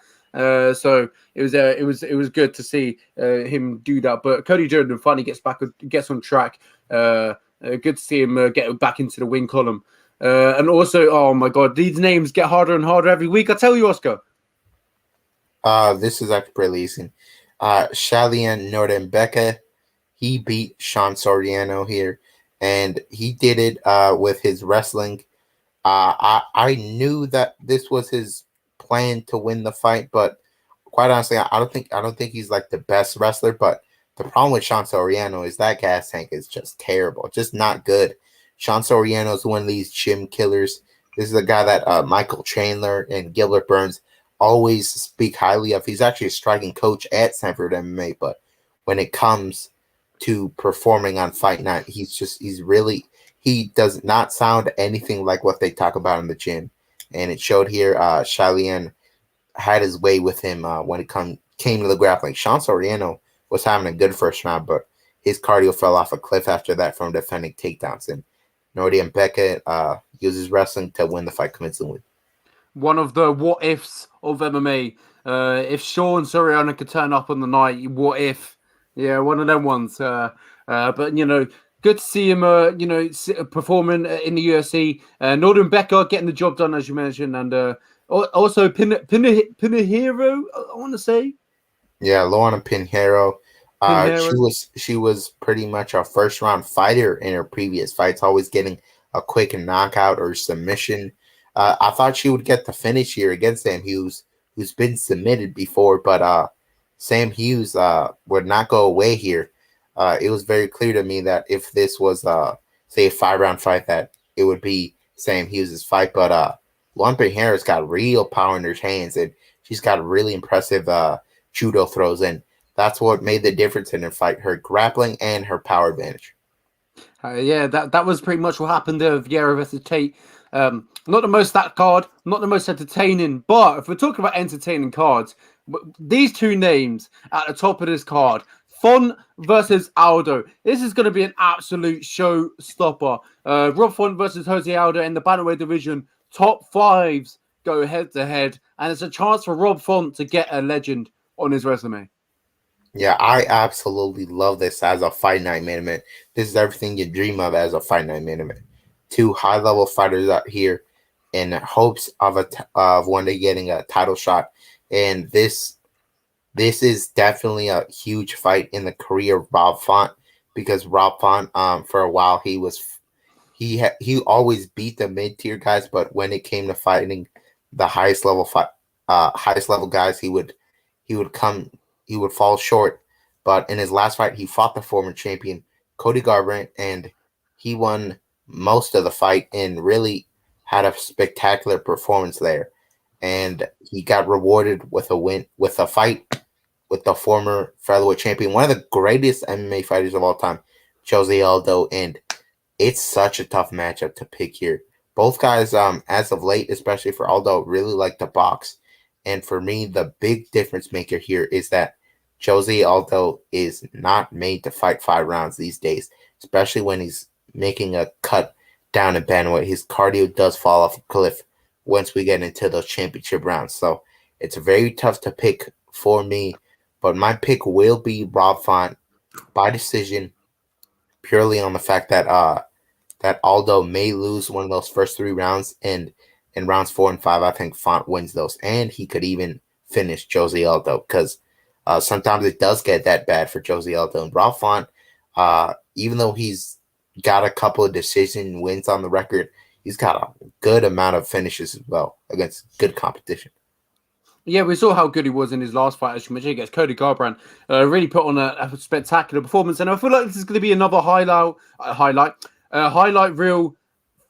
So it was good to see him do that. But Cody Jordan finally gets on track. Good to see him get back into the win column. And also, oh my God, these names get harder and harder every week. I tell you, Oscar. This is actually pretty easy. Cheyenne Nordembeke, he beat Sean Soriano here, and he did it with his wrestling. I knew that this was his plan to win the fight, but quite honestly, I don't think he's like the best wrestler. But the problem with Sean Soriano is that gas tank is just terrible, just not good. Sean Soriano is one of these gym killers. This is a guy that Michael Chandler and Gilbert Burns always speak highly of. He's actually a striking coach at Sanford MMA, but when it comes to performing on fight night, he does not sound anything like what they talk about in the gym. And it showed here. Cheyenne had his way with him when it came to the grappling. Sean Soriano was having a good first round, but his cardio fell off a cliff after that from defending takedowns. And Nordembeke uses wrestling to win the fight convincingly. One of the what ifs of MMA. If Sean Soriano could turn up on the night, what if? Yeah, one of them ones. But good to see him, performing in the UFC. Nordembeke getting the job done, as you mentioned, and also Pinheiro, I want to say. Yeah, Lorna Pinheiro. She was pretty much a first round fighter in her previous fights, always getting a quick knockout or submission. I thought she would get the finish here against Sam Hughes, who's been submitted before, but Sam Hughes would not go away here. It was very clear to me that if this was, say, a 5-round fight, that it would be Sam Hughes' fight. But Lorna Pinheiro's got real power in her hands, and she's got really impressive judo throws, and that's what made the difference in her fight, her grappling and her power advantage. That was pretty much what happened there with Vieira versus Tate. Not the most not the most entertaining, but if we're talking about entertaining cards, these two names at the top of this card, Font versus Aldo. This is going to be an absolute showstopper. Rob Font versus Jose Aldo in the bantamweight division. Top fives go head to head, and it's a chance for Rob Font to get a legend on his resume. Yeah, I absolutely love this as a fight night main event. This is everything you dream of as a fight night main event. Two high-level fighters out here in hopes of one day getting a title shot, and this is definitely a huge fight in the career of Rob Font, because Rob Font, for a while, he always beat the mid-tier guys, but when it came to fighting the highest level guys, he would fall short. But in his last fight, he fought the former champion Cody Garbrandt, and he won most of the fight and really had a spectacular performance there. And he got rewarded with a win, with a fight with the former featherweight champion, one of the greatest MMA fighters of all time, Jose Aldo. And it's such a tough matchup to pick here. Both guys, as of late, especially for Aldo, really like to box. And for me, the big difference maker here is that Jose Aldo is not made to fight 5 rounds these days, especially when he's making a cut down in bantamweight. His cardio does fall off a cliff once we get into those championship rounds. So it's very tough to pick for me, but my pick will be Rob Font by decision, purely on the fact that Aldo may lose one of those first 3 rounds, and in rounds 4 and 5, I think Font wins those, and he could even finish Jose Aldo, because sometimes it does get that bad for Jose Aldo. And Rob Font, even though he's got a couple of decision wins on the record, he's got a good amount of finishes as well against good competition. Yeah, we saw how good he was in his last fight, as you mentioned, against Cody Garbrandt. Really put on a spectacular performance, and I feel like this is going to be another highlight reel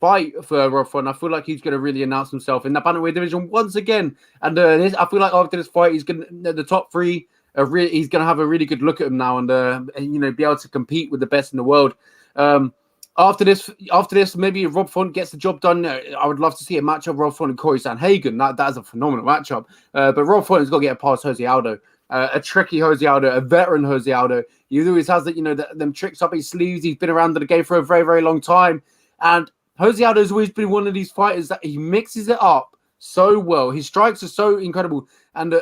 fight for Rob Font. I feel like he's going to really announce himself in that bantamweight division once again. And I feel like after this fight, he's going to the top 3. He's going to have a really good look at him now, and be able to compete with the best in the world. After this, maybe if Rob Font gets the job done, I would love to see a matchup Rob Font and Corey Sandhagen. That is a phenomenal matchup. But Rob Font has got to get past Jose Aldo, a tricky Jose Aldo, a veteran Jose Aldo. He always has them tricks up his sleeves. He's been around the game for a very, very long time, and Jose Aldo has always been one of these fighters that he mixes it up so well. His strikes are so incredible, and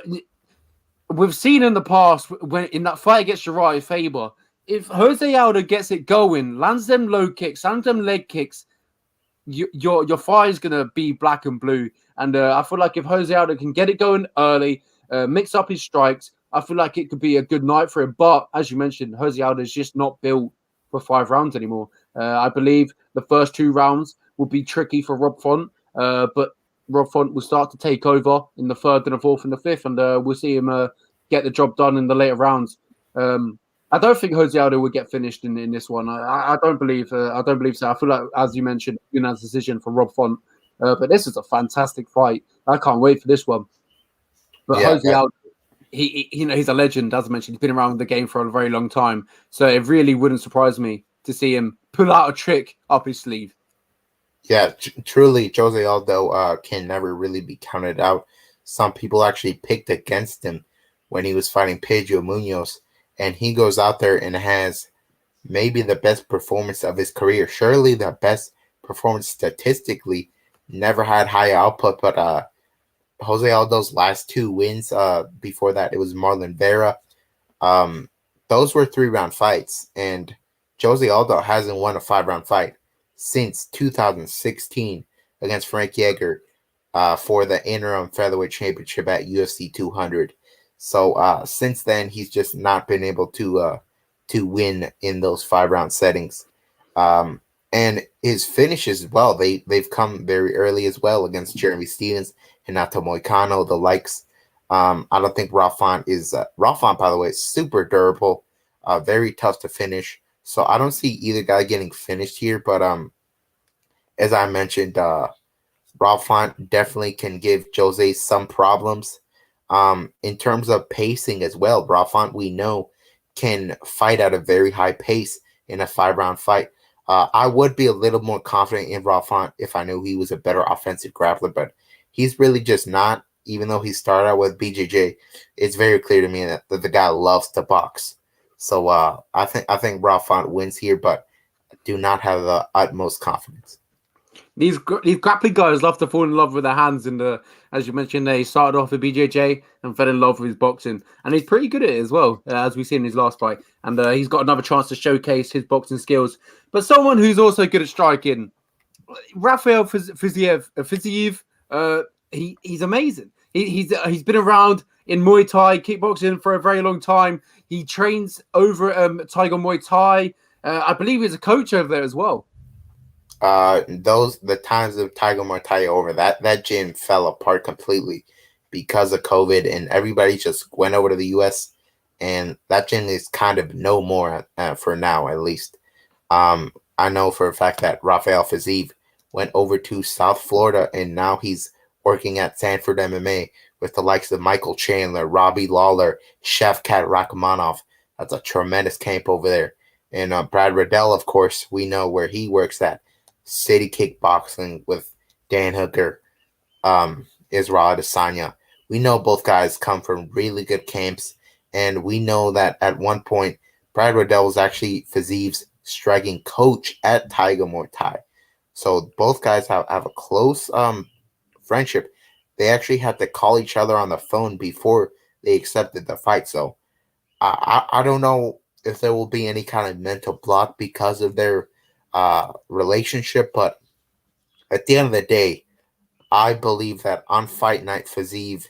we've seen in the past when in that fight against Uriah Faber, if Jose Aldo gets it going, lands them low kicks, lands them leg kicks, your fight is gonna be black and blue. And I feel like if Jose Aldo can get it going early, mix up his strikes, I feel like it could be a good night for him. But as you mentioned, Jose Aldo is just not built for 5 rounds anymore. I believe the first 2 rounds will be tricky for Rob Font, but Rob Font will start to take over in the 3rd and the 4th and the 5th, and we'll see him get the job done in the later rounds. I don't think Jose Aldo will get finished in this one. I don't believe so. I feel like, as you mentioned, unanimous decision for Rob Font. But this is a fantastic fight. I can't wait for this one. But Jose Aldo, he's a legend, as I mentioned. He's been around the game for a very long time. So it really wouldn't surprise me to see him pull out a trick up his sleeve. Yeah, truly, Jose Aldo can never really be counted out. Some people actually picked against him when he was fighting Pedro Munoz, and he goes out there and has maybe the best performance of his career. Surely the best performance statistically. Never had high output, but Jose Aldo's last 2 wins, before that, it was Marlon Vera. Those were 3-round fights, and Jose Aldo hasn't won a 5-round fight since 2016 against Frank Yeager for the interim featherweight championship at UFC 200. So since then, he's just not been able to win in those 5-round settings. And his finishes as well, they've come very early as well against Jeremy Stevens, Renato Moicano, the likes. I don't think Rob Font is Rob Font, by the way, is super durable, very tough to finish. So I don't see either guy getting finished here. But as I mentioned, Rob Font definitely can give Jose some problems. In terms of pacing as well, Rob Font, we know, can fight at a very high pace in a 5-round fight. I would be a little more confident in Rob Font if I knew he was a better offensive grappler, but he's really just not. Even though he started out with BJJ, it's very clear to me that the guy loves to box. So I think Rob Font wins here, but I do not have the utmost confidence. These grappling guys love to fall in love with their hands, and as you mentioned, he started off with BJJ and fell in love with his boxing, and he's pretty good at it as well, as we've seen in his last fight. And he's got another chance to showcase his boxing skills. But someone who's also good at striking, Rafael Fiziev, he's amazing. He's been around in Muay Thai, kickboxing for a very long time. He trains over Tiger Muay Thai. I believe he's a coach over there as well. The times of Tiger Muay Thai over, that gym fell apart completely because of COVID, and everybody just went over to the US, and that gym is kind of no more for now, at least. I know for a fact that Rafael Fiziev went over to South Florida, and now he's working at Sanford MMA with the likes of Michael Chandler, Robbie Lawler, Shavkat Rakhmonov. That's a tremendous camp over there. And Brad Riddell, of course, we know where he works at. City Kickboxing with Dan Hooker, Israel Adesanya. We know both guys come from really good camps, and we know that at one point, Brad Riddell was actually Fiziev's striking coach at Tiger Muay Thai. So both guys have a close friendship. They actually had to call each other on the phone before they accepted the fight. So I don't know if there will be any kind of mental block because of their relationship, but at the end of the day, I believe that on fight night, Fazeev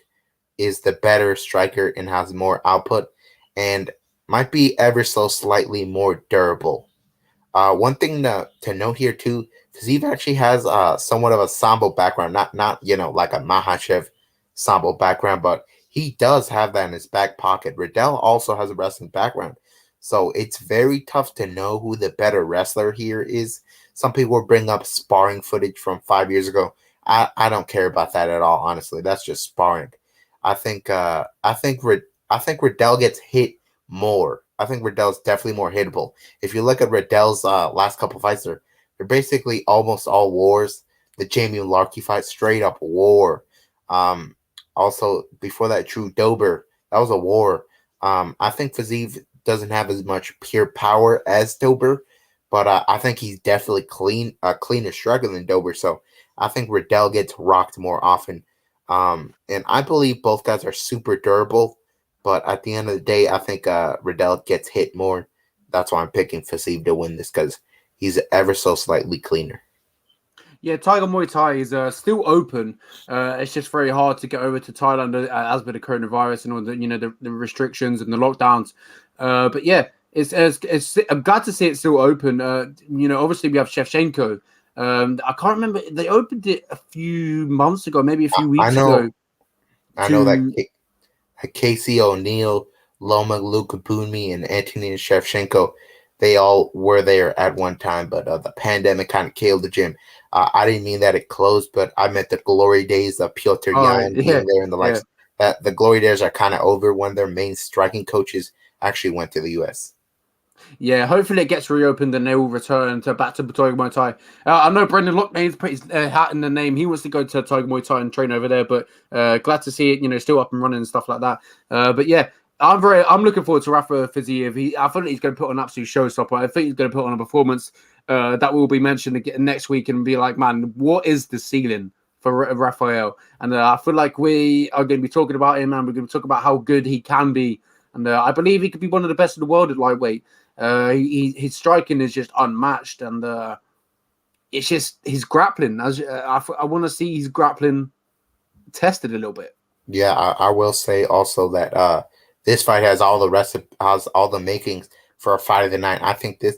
is the better striker and has more output and might be ever so slightly more durable. One thing to note here too, Fazeev actually has somewhat of a sambo background, not like a Mahachev sambo background, but he does have that in his back pocket. Riddell also has a wrestling background, so it's very tough to know who the better wrestler here is. Some people bring up sparring footage from 5 years ago. I don't care about that at all, honestly. That's just sparring. I think I think Riddell gets hit more. I think Riddell's definitely more hittable. If you look at Riddell's last couple fights, they're basically almost all wars. The Jamie Larkey fight, straight up war. Um, Also, before that, Drew Dober, that was a war. I think Fazeev doesn't have as much pure power as Dober, but I think he's definitely cleaner striker than Dober. So I think Riddell gets rocked more often. And I believe both guys are super durable, but at the end of the day, I think Riddell gets hit more. That's why I'm picking Fazeev to win this because he's ever so slightly cleaner. Yeah, Tiger Muay Thai is still open. It's just very hard to get over to Thailand as with the coronavirus and all the restrictions and the lockdowns. But yeah, it's I'm glad to see it's still open. Obviously we have Shevchenko. I can't remember. They opened it a few months ago, maybe a few I weeks know, ago. I know that Casey O'Neill, Loma Lukabuni, and Anthony Shevchenko, they all were there at one time, but the pandemic kind of killed the gym. I didn't mean that it closed, but I meant the glory days of Piotr Oh Yan yeah, being there and the yeah. likes. That the glory days are kind of over. One of their main striking coaches actually went to the U.S. Yeah, hopefully it gets reopened and they will return to back to Tiger Muay Thai. I know Brendan Lockman's put his hat in the name. He wants to go to Tiger Muay Thai and train over there, but glad to see it, still up and running and stuff like that. But yeah, I'm looking forward to Rafa Fiziev. I feel like he's going to put on an absolute showstopper. I think he's going to put on a performance that will be mentioned again next week and be like, man, what is the ceiling for Rafael? And I feel like we are going to be talking about him and we're going to talk about how good he can be. And I believe he could be one of the best in the world at lightweight. His striking is just unmatched, and it's just his grappling. I want to see his grappling tested a little bit. Yeah, I will say also that this fight has all the has all the makings for a fight of the night. This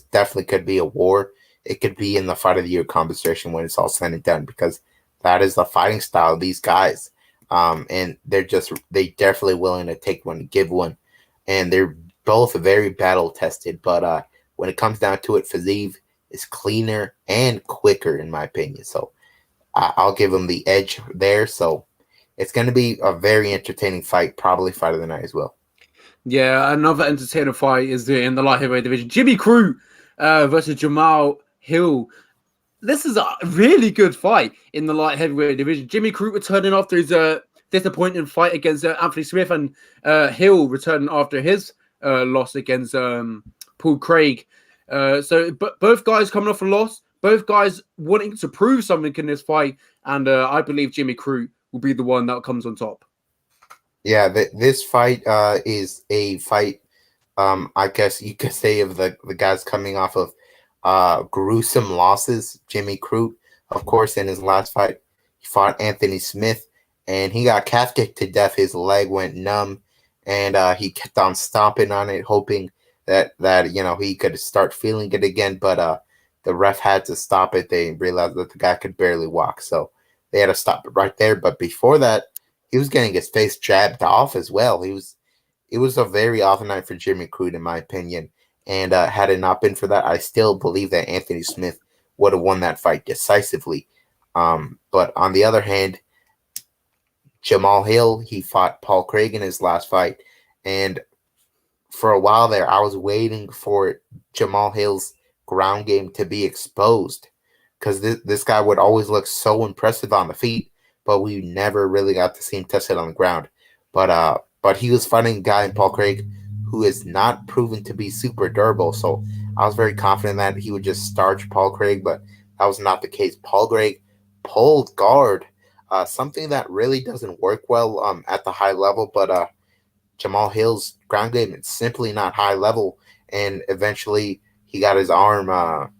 definitely could be a war. It could be in the fight of the year conversation when it's all said and done because that is the fighting style of these guys. And they definitely willing to take one, give one, and they're both very battle tested. But when it comes down to it, Fazeev is cleaner and quicker in my opinion. So I'll give him the edge there. So it's going to be a very entertaining fight, probably fight of the night as well. Yeah, another entertaining fight is in the light heavyweight division. Jimmy Crute versus Jamal Hill. This is a really good fight in the light heavyweight division. Jimmy Crute returning after his disappointing fight against Anthony Smith, and Hill returning after his loss against Paul Craig. But both guys coming off a loss, both guys wanting to prove something in this fight, and I believe Jimmy Crute will be the one that comes on top. Yeah, this fight is a fight. I guess you could say of the guys coming off of gruesome losses. Jimmy Crute, of course, in his last fight, he fought Anthony Smith, and he got calf kicked to death. His leg went numb, and he kept on stomping on it, hoping that he could start feeling it again. But the ref had to stop it. They realized that the guy could barely walk, so they had to stop it right there. But before that, he was getting his face jabbed off as well. It was a very off night for Jimmy Crute, in my opinion. And had it not been for that, I still believe that Anthony Smith would have won that fight decisively. But on the other hand, Jamal Hill, he fought Paul Craig in his last fight. And for a while there, I was waiting for Jamal Hill's ground game to be exposed because this guy would always look so impressive on the feet, but we never really got to see him tested on the ground. But he was fighting a guy in Paul Craig who is not proven to be super durable. So I was very confident that he would just starch Paul Craig, but that was not the case. Paul Craig pulled guard, something that really doesn't work well at the high level, but Jamal Hill's ground game is simply not high level, and eventually he got his arm.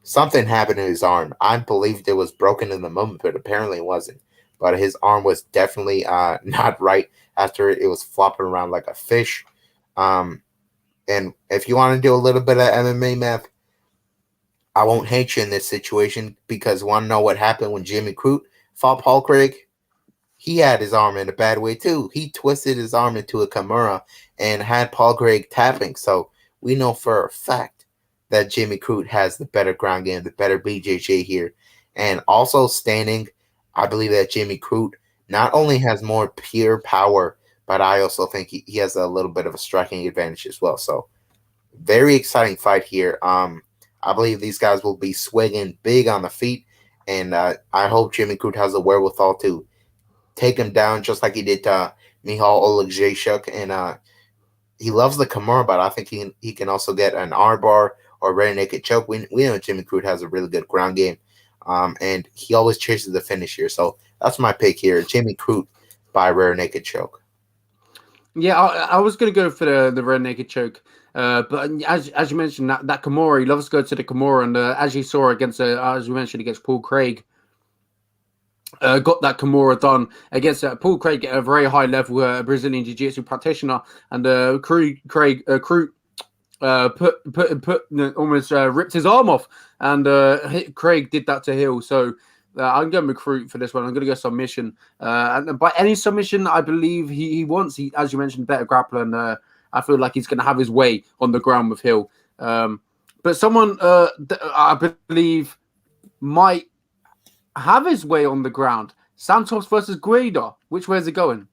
Something happened to his arm. I believed it was broken in the moment, but apparently it wasn't. But his arm was definitely not right after it was flopping around like a fish. And if you want to do a little bit of MMA math, I won't hate you in this situation because want to know what happened when Jimmy Crute fought Paul Craig? He had his arm in a bad way too. He twisted his arm into a Kimura and had Paul Craig tapping. So we know for a fact that Jimmy Crute has the better ground game, the better BJJ here. And also standing, I believe that Jimmy Crute not only has more pure power, but I also think he has a little bit of a striking advantage as well. So very exciting fight here. I believe these guys will be swinging big on the feet, and I hope Jimmy Crute has the wherewithal to take him down just like he did to Michal Oleksiejczuk. And he loves the Kimura, but I think he can also get an armbar or rear naked choke. We know Jimmy Crute has a really good ground game, and he always chases the finish here. So that's my pick here, Jimmy Crute by rear naked choke. Yeah, I was going to go for the rear naked choke. But as you mentioned, that Kimura, he loves to go to the Kimura. And as you saw against, as we mentioned, against Paul Craig, got that Kimura done against Paul Craig at a very high level Brazilian Jiu-Jitsu practitioner. And Craig almost ripped his arm off. And Craig did that to Hill. So I'm going to recruit for this one. I'm going to go submission. And by any submission, I believe he wants, as you mentioned, better grappler. And I feel like he's going to have his way on the ground with Hill. But someone I believe might have his way on the ground. Santos versus Guida. Which way is it going?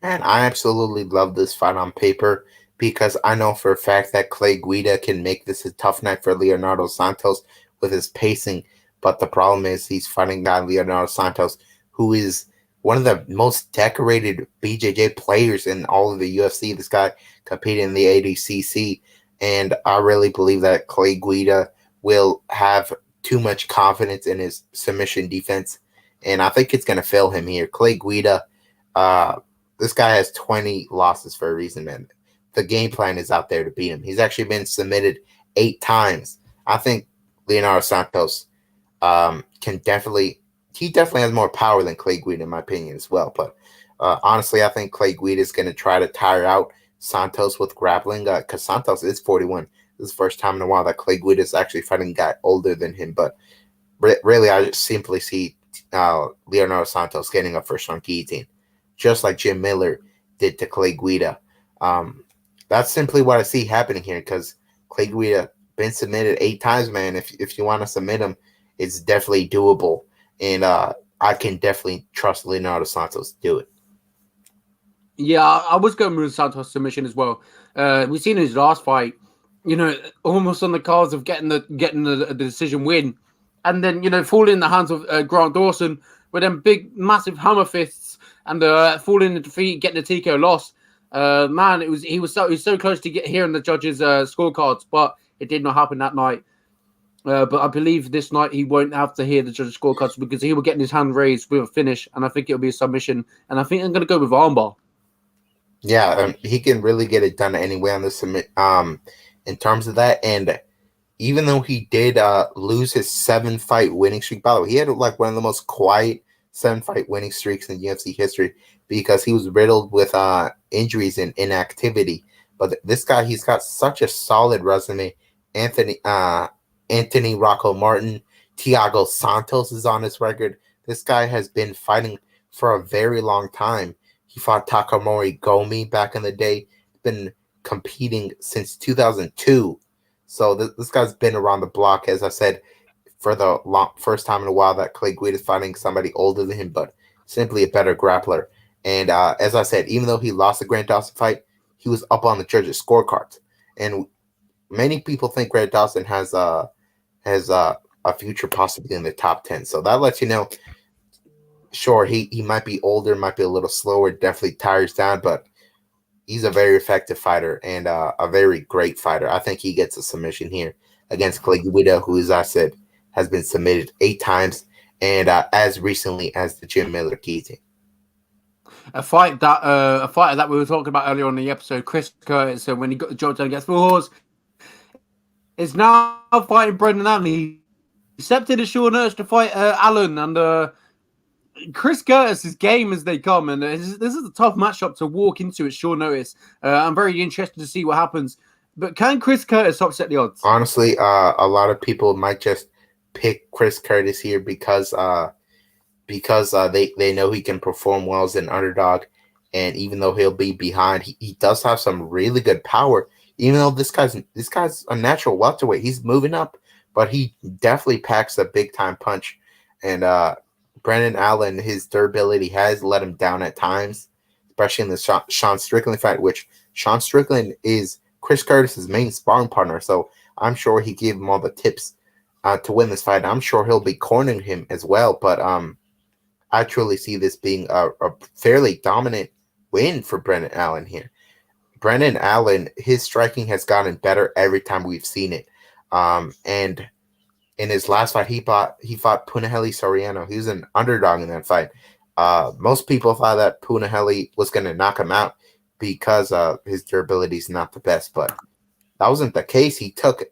Man, I absolutely love this fight on paper because I know for a fact that Clay Guida can make this a tough night for Leonardo Santos with his pacing. But the problem is he's fighting guy Leonardo Santos, who is one of the most decorated BJJ players in all of the UFC. This guy competed in the ADCC, and I really believe that Clay Guida will have too much confidence in his submission defense, and I think it's going to fail him here. Clay Guida, this guy has 20 losses for a reason, man. The game plan is out there to beat him. He's actually been submitted 8 times. I think Leonardo Santos he definitely has more power than Clay Guida in my opinion as well. But honestly, I think Clay Guida is going to try to tire out Santos with grappling because Santos is 41. This is the first time in a while that Clay Guida is actually fighting a guy older than him. But really, I just simply see Leonardo Santos getting a first-round guillotine, just like Jim Miller did to Clay Guida. That's simply what I see happening here because Clay Guida been submitted 8 times, man. If you want to submit him, it's definitely doable. And I can definitely trust Leonardo Santos to do it. Yeah, I was going with Santos submission as well. We've seen his last fight, almost on the cards of getting the decision win, and then falling in the hands of Grant Dawson with them big massive hammer fists and falling in defeat, getting the TKO loss. Man, he was so close to get hearing the judges' scorecards, but it did not happen that night. But I believe this night he won't have to hear the judges' scorecards because he will get his hand raised with a finish, and I think it'll be a submission. And I think I'm going to go with armbar. Yeah, he can really get it done anyway on the submit. In terms of that, and even though he did lose his 7-fight winning streak, by the way, he had like one of the most quiet 7-fight winning streaks in UFC history because he was riddled with injuries and inactivity. But this guy, he's got such a solid resume. Anthony Rocco Martin, Thiago Santos is on his record. This guy has been fighting for a very long time. He fought Takamori Gomi back in the day. Been competing since 2002. So this guy's been around the block, as I said, for the first time in a while that Clay Guida is fighting somebody older than him, but simply a better grappler. And as I said, even though he lost the Grant Dawson fight, he was up on the judges' scorecards. And many people think Grant Dawson has a future possibly in the top 10. So that lets you know, sure, he might be older, might be a little slower, definitely tires down, but he's a very effective fighter and a very great fighter. I think he gets a submission here against Claudia, who, as I said, has been submitted 8 times, and as recently as the Jim Miller guillotine. A fighter that we were talking about earlier on in the episode, Chris Curtis, when he got the job done against Phil Hawes, is now fighting Brendan Allen. He accepted a short notice to fight Allen, and Chris Curtis is game as they come, and this is a tough matchup to walk into at short notice. I'm very interested to see what happens. But can Chris Curtis upset the odds? Honestly, a lot of people might just pick Chris Curtis here because they know he can perform well as an underdog, and even though he'll be behind, he does have some really good power. Even though this guy's a natural welterweight, he's moving up, but he definitely packs a big time punch. And Brendan Allen, his durability has let him down at times, especially in the Sean Strickland fight, which Sean Strickland is Chris Curtis's main sparring partner. So I'm sure he gave him all the tips to win this fight. I'm sure he'll be cornering him as well. But I truly see this being a fairly dominant win for Brendan Allen here. Brendan Allen, his striking has gotten better every time we've seen it. And in his last fight, he fought Punahele Soriano. He was an underdog in that fight. Most people thought that Punahele was going to knock him out because his durability is not the best, but that wasn't the case. He took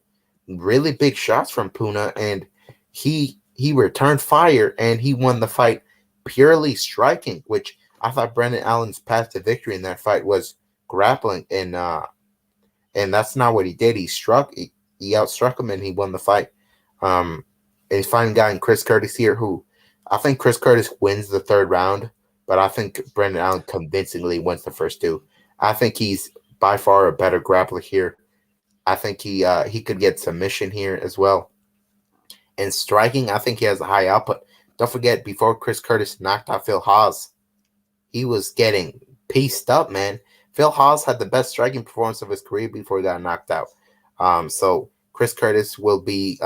really big shots from Puna, and he returned fire, and he won the fight purely striking, which I thought Brendan Allen's path to victory in that fight was grappling, and that's not what he did. He outstruck him, and he won the fight. And he's fighting a guy in Chris Curtis here, who I think Chris Curtis wins the 3rd round, but I think Brendan Allen convincingly wins the first 2. I think he's by far a better grappler here. I think he could get submission here as well. And striking, I think he has a high output. Don't forget, before Chris Curtis knocked out Phil Hawes, he was getting pieced up, man. Phil Hawes had the best striking performance of his career before he got knocked out. So Chris Curtis will be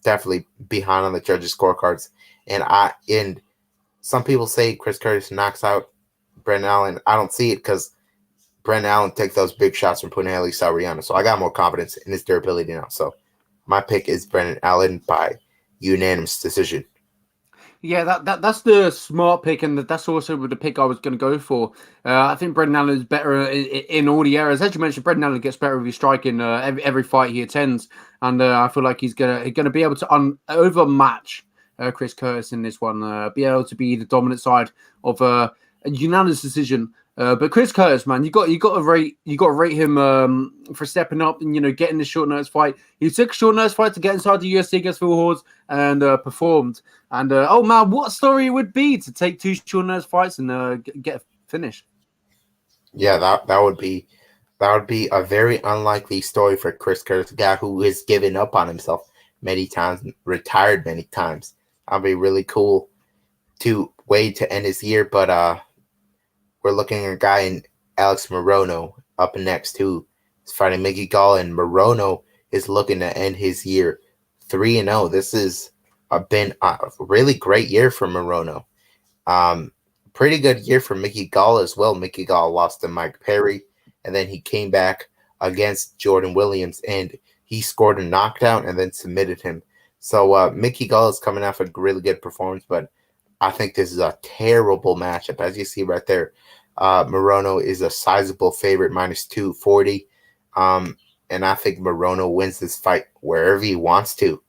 definitely behind on the judges' scorecards. And some people say Chris Curtis knocks out Brendan Allen. I don't see it because Brendan Allen takes those big shots from Punahele Soriano. So I got more confidence in his durability now. So my pick is Brendan Allen by unanimous decision. Yeah, that's the smart pick, and that's also the pick I was going to go for. I think Brendan Allen is better in all the areas. As you mentioned, Brendan Allen gets better with his striking every fight he attends, and I feel like he's gonna be able to overmatch Chris Curtis in this one. Be able to be the dominant side of a unanimous decision. But Chris Curtis, man, you got to rate him for stepping up and getting the short notice fight. He took a short notice fight to get inside the UFC against Phil Hawes and performed. And oh man, what story it would be to take 2 short notice fights and get a finish. Yeah, that would be a very unlikely story for Chris Curtis, a guy who has given up on himself many times, retired many times. That'd be really cool to wait to end his year, but we're looking at a guy in Alex Moreno up next, who is fighting Mickey Gall, and Moreno is looking to end his year 3-0. This has been a really great year for Moreno. Pretty good year for Mickey Gall as well. Mickey Gall lost to Mike Perry, and then he came back against Jordan Williams, and he scored a knockdown and then submitted him. So Mickey Gall is coming off a really good performance, but I think this is a terrible matchup. As you see right there, Moreno is a sizable favorite, minus 240. And I think Moreno wins this fight wherever he wants to.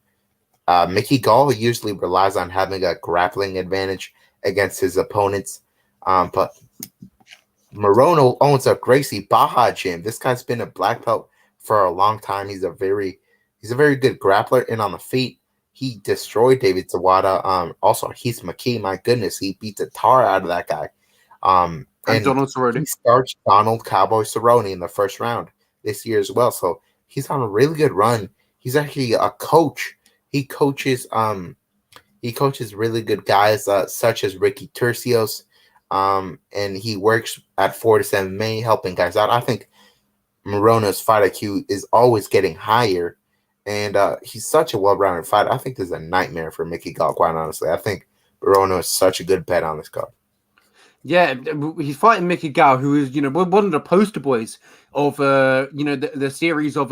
Mickey Gall usually relies on having a grappling advantage against his opponents. But Moreno owns a Gracie Baja gym. This guy's been a black belt for a long time. He's a very good grappler, and on the feet, he destroyed David Zawada. Also, Heath McKee, my goodness, he beat the tar out of that guy. And Donald Cerrone. He starts Donald Cowboy Cerrone in the first round this year as well. So he's on a really good run. He's actually a coach. He coaches really good guys such as Ricky Tercios. And he works at 47 May helping guys out. I think Moreno's fight IQ is always getting higher. And he's such a well-rounded fighter. I think this is a nightmare for Mickey Gall, quite honestly. I think Moreno is such a good bet on this card. Yeah, he's fighting Mickey Gall, who is, one of the poster boys of, the series of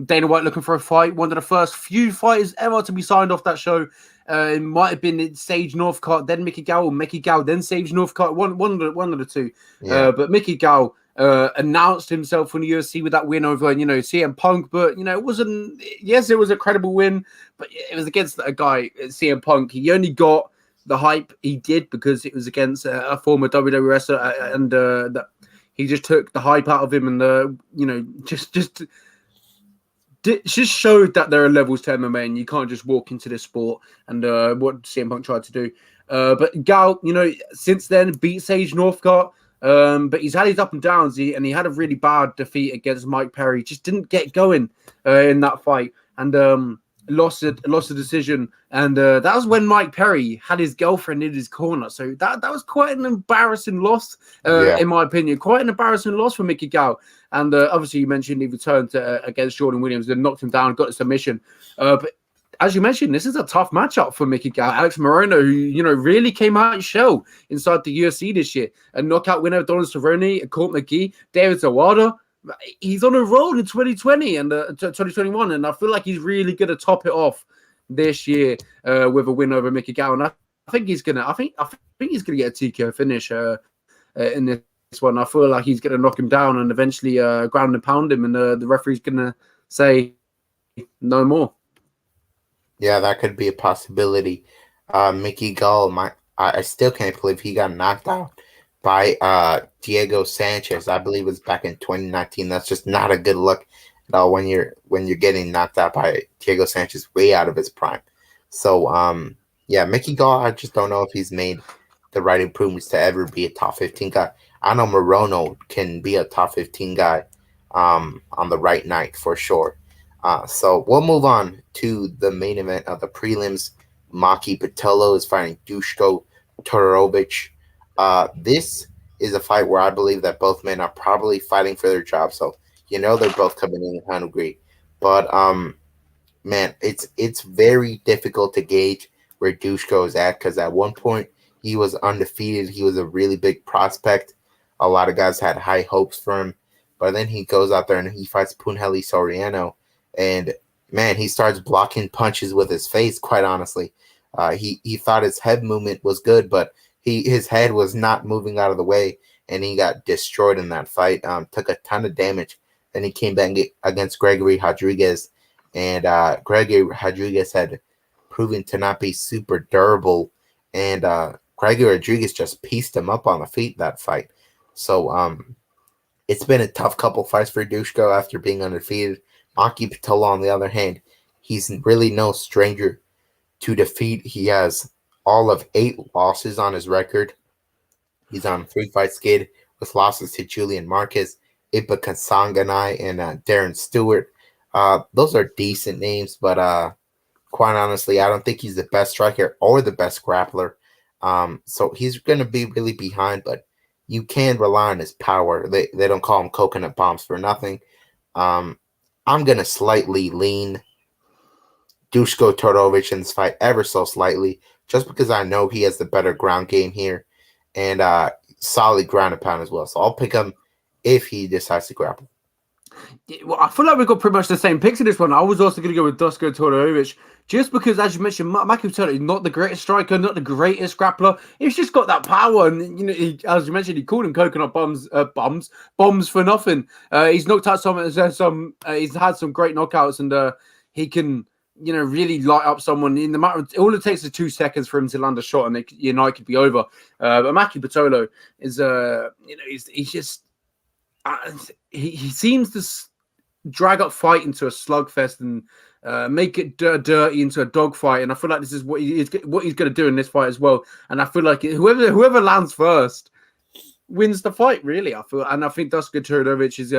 Dana White looking for a fight. One of the first few fighters ever to be signed off that show. It might have been Sage Northcutt, then Mickey Gall, or Mickey Gall, then Sage Northcutt. One of the two. Yeah. But Mickey Gall announced himself from the UFC with that win over, CM Punk. But it wasn't. Yes, it was a credible win, but it was against a guy, CM Punk. He only got the hype he did because it was against a former WWE wrestler, and that he just took the hype out of him, and just showed that there are levels to MMA, and you can't just walk into this sport. And what CM Punk tried to do, but Gal, since then beat Sage Northcutt. But he's had his up and downs, and he had a really bad defeat against Mike Perry. Just didn't get going in that fight, and lost the decision. And that was when Mike Perry had his girlfriend in his corner. So that was quite an embarrassing loss, in my opinion. Quite an embarrassing loss for Mickey Gall. And obviously, you mentioned he returned against Jordan Williams and knocked him down, got a submission. But as you mentioned, this is a tough matchup for Mickey Gall. Alex Moreno, who, really came out his shell inside the UFC this year. A knockout winner, Donald Cerrone, Court McGee, David Zawada. He's on a roll in 2020 and 2021, and I feel like he's really going to top it off this year with a win over Mickey Gall. And I think he's gonna. I think he's gonna get a TKO finish in this one. I feel like he's gonna knock him down and eventually ground and pound him, and the referee's gonna say no more. Yeah, that could be a possibility. Mickey Gall, I still can't believe he got knocked out by Diego Sanchez. I believe it was back in 2019. That's just not a good look at all when you're getting knocked out by Diego Sanchez way out of his prime. So Mickey Gall, I just don't know if he's made the right improvements to ever be a top 15 guy. I know Moreno can be a top 15 guy on the right night for sure. So we'll move on to the main event of the prelims. Maki Pitolo is fighting Dushko Todorovic. This is a fight where I believe that both men are probably fighting for their job. So, they're both coming in hungry. But, man, it's very difficult to gauge where Dushko is at because at one point he was undefeated. He was a really big prospect. A lot of guys had high hopes for him. But then he goes out there and he fights Punheli Soriano. And, man, he starts blocking punches with his face, quite honestly. He thought his head movement was good, but his head was not moving out of the way, and he got destroyed in that fight. Took a ton of damage. Then he came back against Gregory Rodriguez, and Gregory Rodriguez had proven to not be super durable, and Gregory Rodriguez just pieced him up on the feet that fight. So it's been a tough couple fights for Dushko after being undefeated. Maki Pitolo, on the other hand, he's really no stranger to defeat. He has all of 8 losses on his record. He's on a 3-fight skid with losses to Julian Marquez, Ipa Kansanganai, and Darren Stewart. Those are decent names, but quite honestly, I don't think he's the best striker or the best grappler. So he's going to be really behind, but you can rely on his power. They don't call him coconut bombs for nothing. I'm going to slightly lean Dushko Todorovic in this fight ever so slightly, just because I know he has the better ground game here and solid ground and pound as well. So I'll pick him if he decides to grapple. Well, I feel like we've got pretty much the same picks in this one. I was also going to go with Dushko Todorovic, just because, as you mentioned, Maki Pitolo is not the greatest striker, not the greatest grappler. He's just got that power, and as you mentioned, he called him coconut bombs for nothing. He's knocked out some. He's had some great knockouts, and he can, really light up someone in the matter. All it takes is 2 seconds for him to land a shot, and your night could be over. But Maki Pitolo is, he's just. He seems to drag up fight into a slugfest and make it dirty into a dogfight, and I feel like this is what he's going to do in this fight as well. And I feel like whoever lands first wins the fight. Really, I think Dushko Todorovic is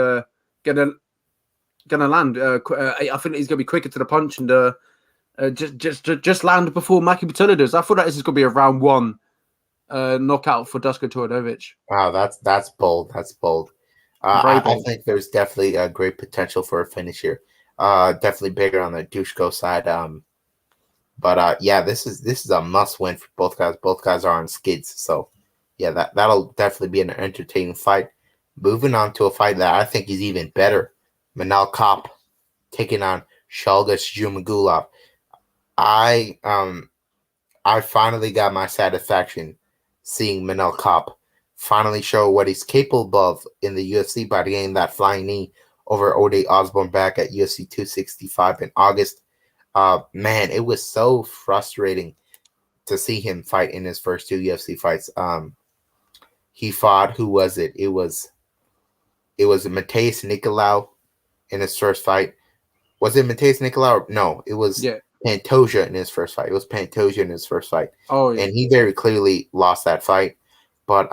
gonna land. I think he's gonna be quicker to the punch and just land before Maki Pitolo does. I feel like this is gonna be a round 1 knockout for Dushko Todorovic. Wow, that's bold. That's bold. I think there's definitely a great potential for a finish here. Definitely bigger on the Dushko side. But this is a must win for both guys. Both guys are on skids, so yeah, that'll definitely be an entertaining fight. Moving on to a fight that I think is even better. Manal Kopp taking on Shalgas Jumagulov. I finally got my satisfaction seeing Manel Kopp finally show what he's capable of in the UFC by getting that flying knee over Ode Osborne back at UFC 265 in August. Man, it was so frustrating to see him fight in his first two UFC fights. He fought, who was it? It was Mateus Nicolau in his first fight. Was it Mateus Nicolau? No, it was Pantoja in his first fight. It was Pantoja in his first fight. Oh, yeah. And he very clearly lost that fight. But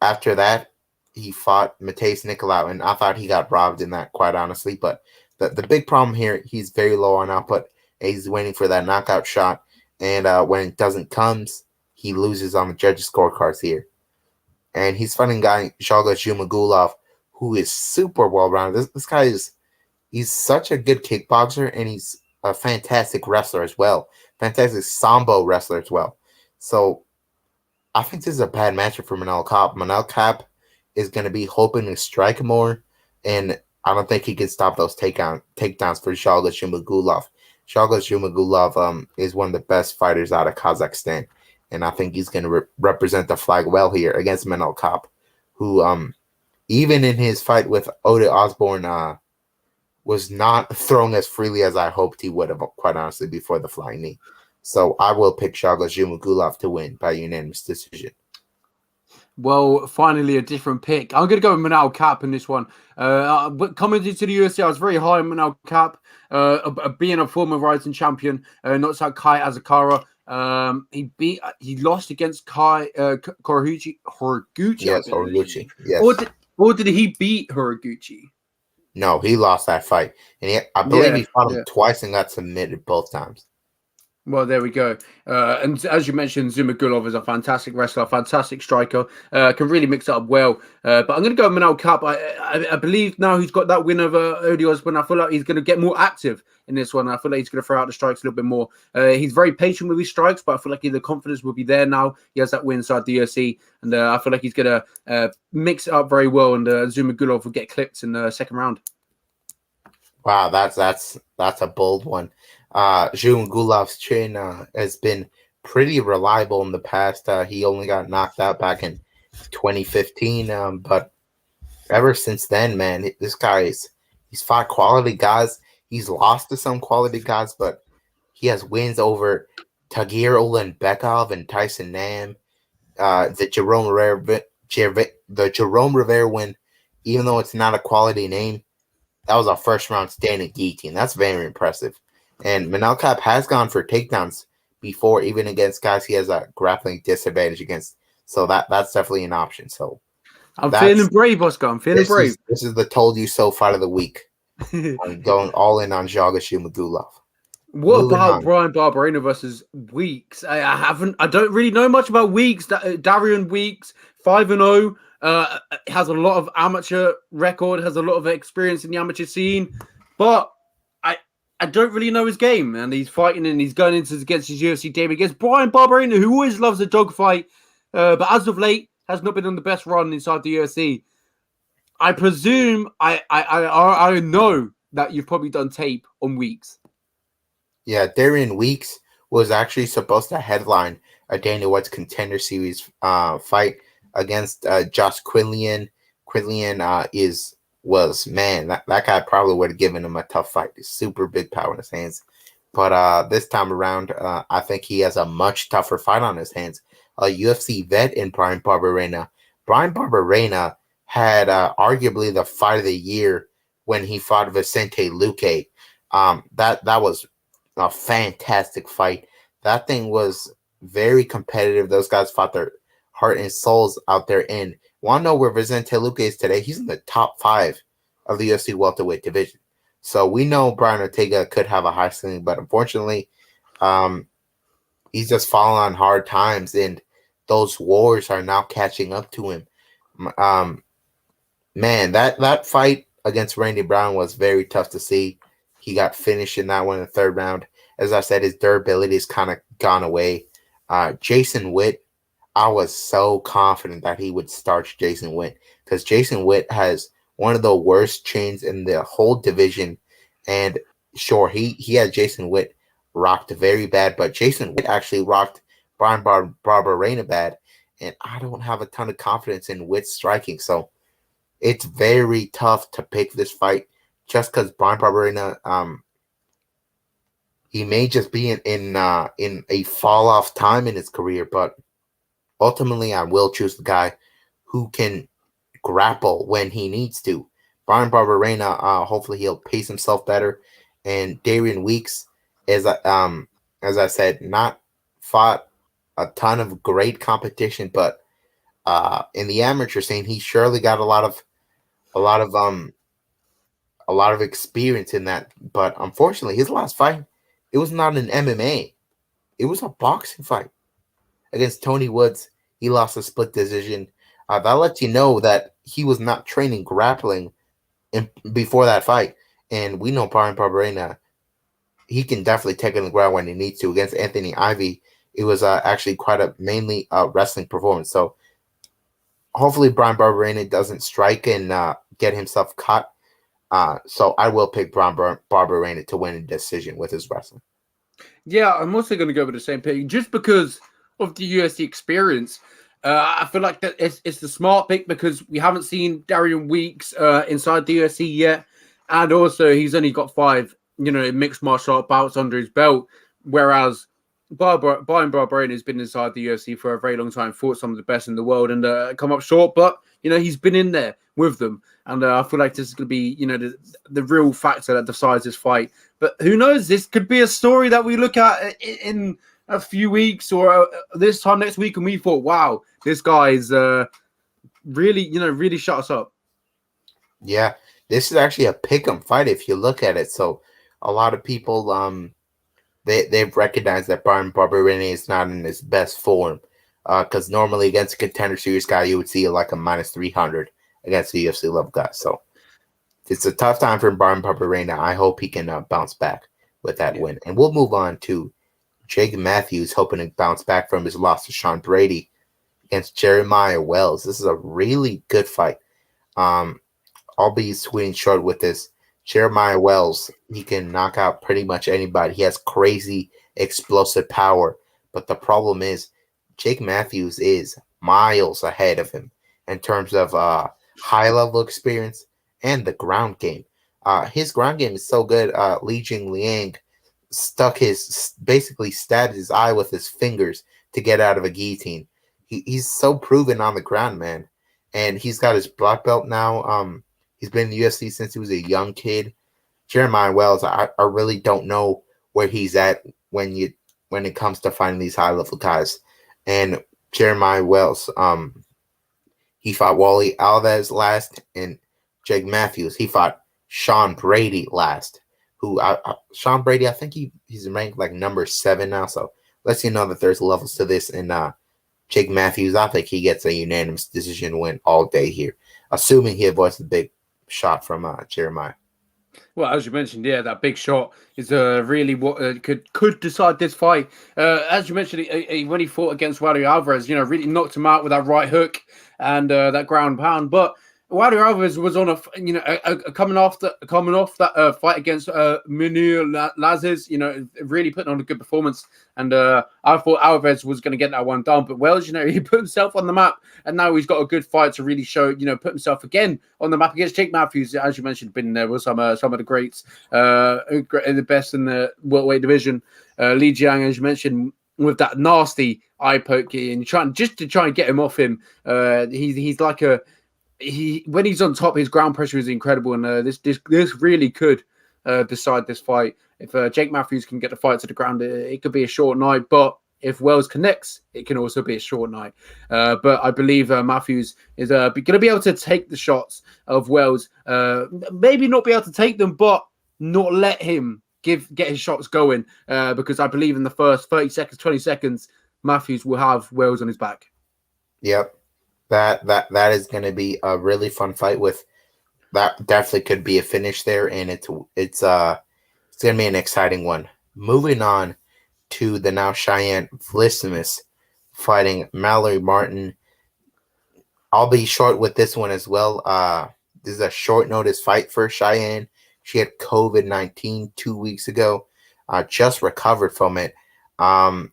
after that, he fought Mateus Nicolau, and I thought he got robbed in that, quite honestly. But the big problem here, he's very low on output. He's waiting for that knockout shot, and when it doesn't come, he loses on the judges' scorecards here. And he's fighting guy Shalgas Jumagulov, who is super well-rounded. This guy he's such a good kickboxer, and he's a fantastic wrestler as well. Fantastic sambo wrestler as well. So I think this is a bad matchup for Manel Kopp. Manel Kopp is going to be hoping to strike more, and I don't think he can stop those takedowns for Shalgas Jumagulov. Shalgas Jumagulov is one of the best fighters out of Kazakhstan, and I think he's going to represent the flag well here against Manel Kopp, who even in his fight with Ode Osborne was not throwing as freely as I hoped he would have, quite honestly, before the flying knee. So I will pick Shalgas Jumagulov to win by unanimous decision. Well, finally a different pick. I'm going to go with Manel Kopp in this one. But coming into the UFC, I was very high on Manel Kopp, being a former rising champion, knocks out Kai Azakara. He lost against Kai Horiguchi. Yes, Horiguchi. Yes. Or did he beat Horiguchi? No, he lost that fight. And I believe he fought him twice and got submitted both times. Well, there we go. And as you mentioned, Zumagulov is a fantastic wrestler, a fantastic striker, can really mix it up well. But I'm going to go with Manel Kopp. I believe now he's got that win over Ode Osborne. I feel like he's going to get more active in this one. I feel like he's going to throw out the strikes a little bit more. He's very patient with his strikes, but I feel like the confidence will be there now. He has that win inside the UFC, and I feel like he's going to mix it up very well, and Zumagulov will get clipped in the second round. Wow, that's a bold one. Zhumagulov's chin has been pretty reliable in the past. He only got knocked out back in 2015, but ever since then, man, this guy he's fought quality guys. He's lost to some quality guys, but he has wins over Tagir Ulanbekov and Tyson Nam. The Jerome Rivera win, even though it's not a quality name, that was a first round standing guillotine. That's very impressive. And Manel Kopp has gone for takedowns before, even against guys he has a grappling disadvantage against. So that's definitely an option. So I'm feeling brave, Oscar. I'm feeling brave. This is the told you so fight of the week. I'm going all in on Shalgas Jumagulov. What about Brian Barberena versus Weeks? I don't really know much about Weeks. Darian Weeks, 5-0. Has a lot of amateur record, has a lot of experience in the amateur scene, but I don't really know his game, and he's fighting and he's going against his UFC debut against Brian Barberena, who always loves a dogfight, but as of late has not been on the best run inside the UFC. I presume I know that you've probably done tape on Weeks. Yeah, Darian Weeks was actually supposed to headline a Dana White's Contender Series fight against Josh Quillian. Quillian that guy probably would have given him a tough fight. He's super big power in his hands. But this time around, I think he has a much tougher fight on his hands. A UFC vet in Brian Barberena. Brian Barberena had arguably the fight of the year when he fought Vicente Luque. That was a fantastic fight. That thing was very competitive. Those guys fought their heart and souls out there. And want to know where Vicente Luque is today? He's in the top 5 of the UFC welterweight division. So we know Brian Ortega could have a high ceiling, but unfortunately, he's just fallen on hard times, and those wars are now catching up to him. Man, that fight against Randy Brown was very tough to see. He got finished in that one in the third round. As I said, his durability has kind of gone away. Jason Witt, I was so confident that he would starch Jason Witt because Jason Witt has one of the worst chins in the whole division. And sure, he had Jason Witt rocked very bad, but Jason Witt actually rocked Brian Barberena bad. And I don't have a ton of confidence in Witt striking. So it's very tough to pick this fight just because Brian Barberena, he may just be in a fall off time in his career, but ultimately I will choose the guy who can grapple when he needs to. Brian Barberena, hopefully he'll pace himself better, and Darian Weeks is as I said, not fought a ton of great competition, but in the amateur scene, he surely got a lot of a lot of experience in that. But unfortunately, his last fight, it was not an MMA. It was a boxing fight against Tony Woods. He lost a split decision. That lets you know that he was not training grappling before that fight. And we know Brian Barberena, he can definitely take it on the ground when he needs to. Against Anthony Ivy, it was actually quite a mainly wrestling performance. So hopefully Brian Barberena doesn't strike and get himself caught. So I will pick Brian Barberena to win a decision with his wrestling. Yeah, I'm also going to go with the same pick just because of the UFC experience. I feel like that it's the smart pick because we haven't seen Darian Weeks inside the UFC yet, and also he's only got 5, mixed martial art bouts under his belt, whereas Brian Barberena has been inside the UFC for a very long time, fought some of the best in the world, and come up short. But he's been in there with them, and I feel like this is going to be the real factor that decides this fight. But who knows? This could be a story that we look at in a few weeks or this time next week, and we thought, wow, this guy's really shut us up. Yeah, this is actually a pick'em fight if you look at it. So a lot of people they've recognized that Brian Barberena is not in his best form because normally against a contender series guy you would see like a minus 300 against the UFC level guy. So it's a tough time for Brian Barberena. I hope he can bounce back with that win. And we'll move on to Jake Matthews hoping to bounce back from his loss to Sean Brady against Jeremiah Wells. This is a really good fight. I'll be sweet and short with this. Jeremiah Wells, he can knock out pretty much anybody. He has crazy explosive power. But the problem is Jake Matthews is miles ahead of him in terms of high-level experience and the ground game. His ground game is so good. Li Jing Liang basically stabbed his eye with his fingers to get out of a guillotine. He's so proven on the ground, man. And he's got his black belt now. He's been in the UFC since he was a young kid. Jeremiah Wells, I really don't know where he's at when it comes to finding these high level guys. And Jeremiah Wells, he fought Wally Alves last, and Jake Matthews, he fought Sean Brady last. Sean Brady, I think he's ranked like number 7 now. So lets you know that there's levels to this. And Jake Matthews, I think he gets a unanimous decision win all day here, assuming he avoids the big shot from Jeremiah. Well, as you mentioned, yeah, that big shot is really what could decide this fight. As you mentioned, when he fought against Wally Alvarez, really knocked him out with that right hook and that ground pound. But Wally Alvarez was on coming off that fight against Munir Lazes, really putting on a good performance. And I thought Alvarez was going to get that one done, but Wells, he put himself on the map, and now he's got a good fight to really show, put himself again on the map against Jake Matthews, as you mentioned, been there with some of the greats, the best in the welterweight division. Li Jiang, as you mentioned, with that nasty eye poke, and trying to get him off him. He's like when he's on top, his ground pressure is incredible, and this really could decide this fight. If Jake Matthews can get the fight to the ground, it could be a short night. But if Wells connects, it can also be a short night. But I believe Matthews is going to be able to take the shots of Wells. Maybe not be able to take them, but not let him get his shots going. Because I believe in the first 30 seconds, 20 seconds, Matthews will have Wells on his back. Yep. That is going to be a really fun fight. With that, definitely could be a finish there, and it's going to be an exciting one. Moving on to the now Cheyenne Vlissimus fighting Mallory Martin. I'll be short with this one as well. This is a short notice fight for Cheyenne. She had COVID-19 2 weeks ago, just recovered from it. And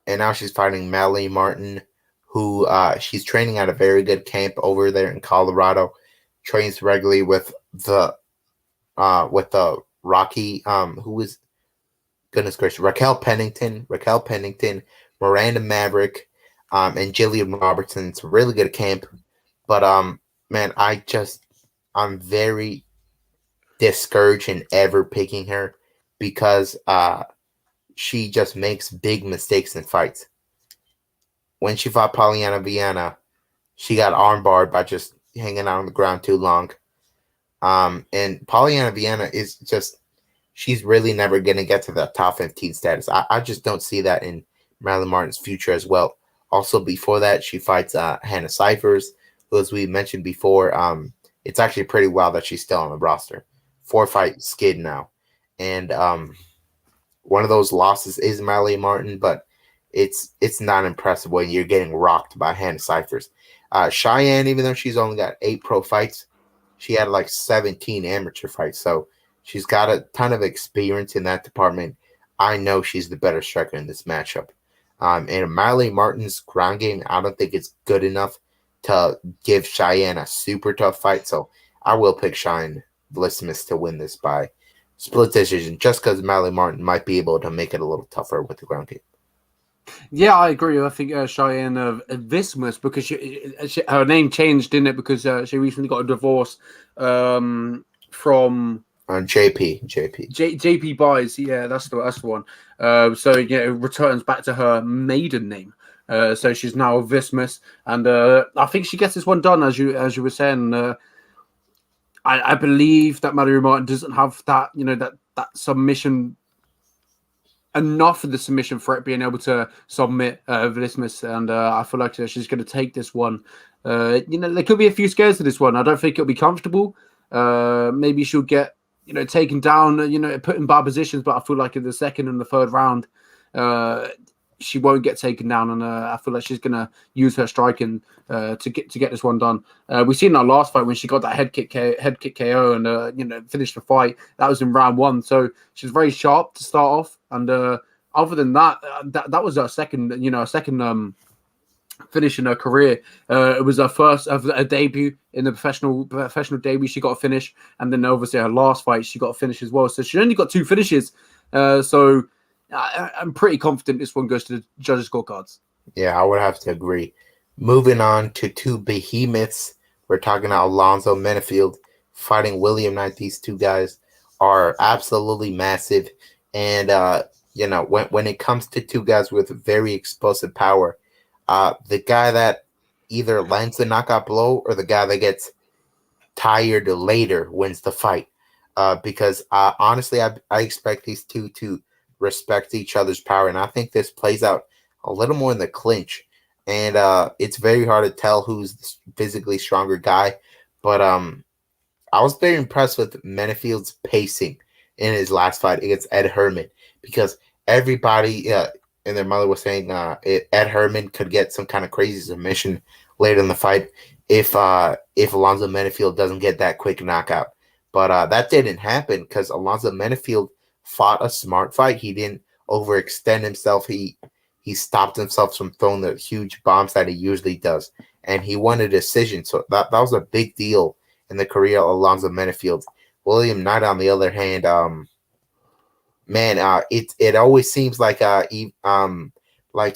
now she's fighting Mallory Martin, who she's training at a very good camp over there in Colorado. Trains regularly with the Rocky, who is, goodness gracious, Raquel Pennington, Miranda Maverick, and Jillian Robertson. It's a really good camp. But man, I'm very discouraged in ever picking her because she just makes big mistakes in fights. When she fought Polyana Viana, she got armbarred by just hanging out on the ground too long. And Polyana Viana is just, she's really never going to get to the top 15 status. I just don't see that in Marilyn Martin's future as well. Also, before that, she fights Hannah Cyphers, who, as we mentioned before, it's actually pretty wild that she's still on the roster. 4-fight skid now. And one of those losses is Marilyn Martin, but it's not impressive when you're getting rocked by Hannah Cyphers. Cheyenne, even though she's only got 8 pro fights, she had like 17 amateur fights. So she's got a ton of experience in that department. I know she's the better striker in this matchup. And Miley Martin's ground game, I don't think it's good enough to give Cheyenne a super tough fight. So I will pick Cheyenne Vlissimus to win this by split decision, just because Miley Martin might be able to make it a little tougher with the ground game. Yeah, I agree. I think Cheyenne Vlissimus, because her name changed, didn't it? Because she recently got a divorce from JP Buys. Yeah, that's the one. So it returns back to her maiden name. So she's now Vlissimus, and I think she gets this one done, as you were saying. I believe that Mallory Martin doesn't have that that submission enough of the submission threat, being able to submit Vlissimus, and I feel like she's going to take this one. There could be a few scares to this one. I don't think it'll be comfortable. Maybe she'll get taken down, put in bad positions, but I feel like in the second and the third round, she won't get taken down, and I feel like she's going to use her striking to get this one done. We've seen that last fight when she got that head kick KO and finished the fight. That was in round 1, so she's very sharp to start off. And other than that, that was her second finish in her career. It was her first a debut in the professional debut. She got a finish, and then obviously her last fight she got a finish as well. So she only got 2 finishes. So I'm pretty confident this one goes to the judges' scorecards. Yeah, I would have to agree. Moving on to 2 behemoths, we're talking about Alonzo Manfield fighting William Knight. These 2 guys are absolutely massive, and when it comes to 2 guys with very explosive power, the guy that either lands the knockout blow or the guy that gets tired later wins the fight. Because honestly, I expect these 2 to respect each other's power, and I think this plays out a little more in the clinch. And it's very hard to tell who's the physically stronger guy, but I was very impressed with Manfield's pacing in his last fight against Ed Herman, because everybody and their mother was saying Ed Herman could get some kind of crazy submission later in the fight if Alonzo Manfield doesn't get that quick knockout. But that didn't happen because Alonzo Manfield fought a smart fight. He didn't overextend himself. He stopped himself from throwing the huge bombs that he usually does, and he won a decision. So that was a big deal in the career of Alonzo Manfield. William Knight, on the other hand, it always seems like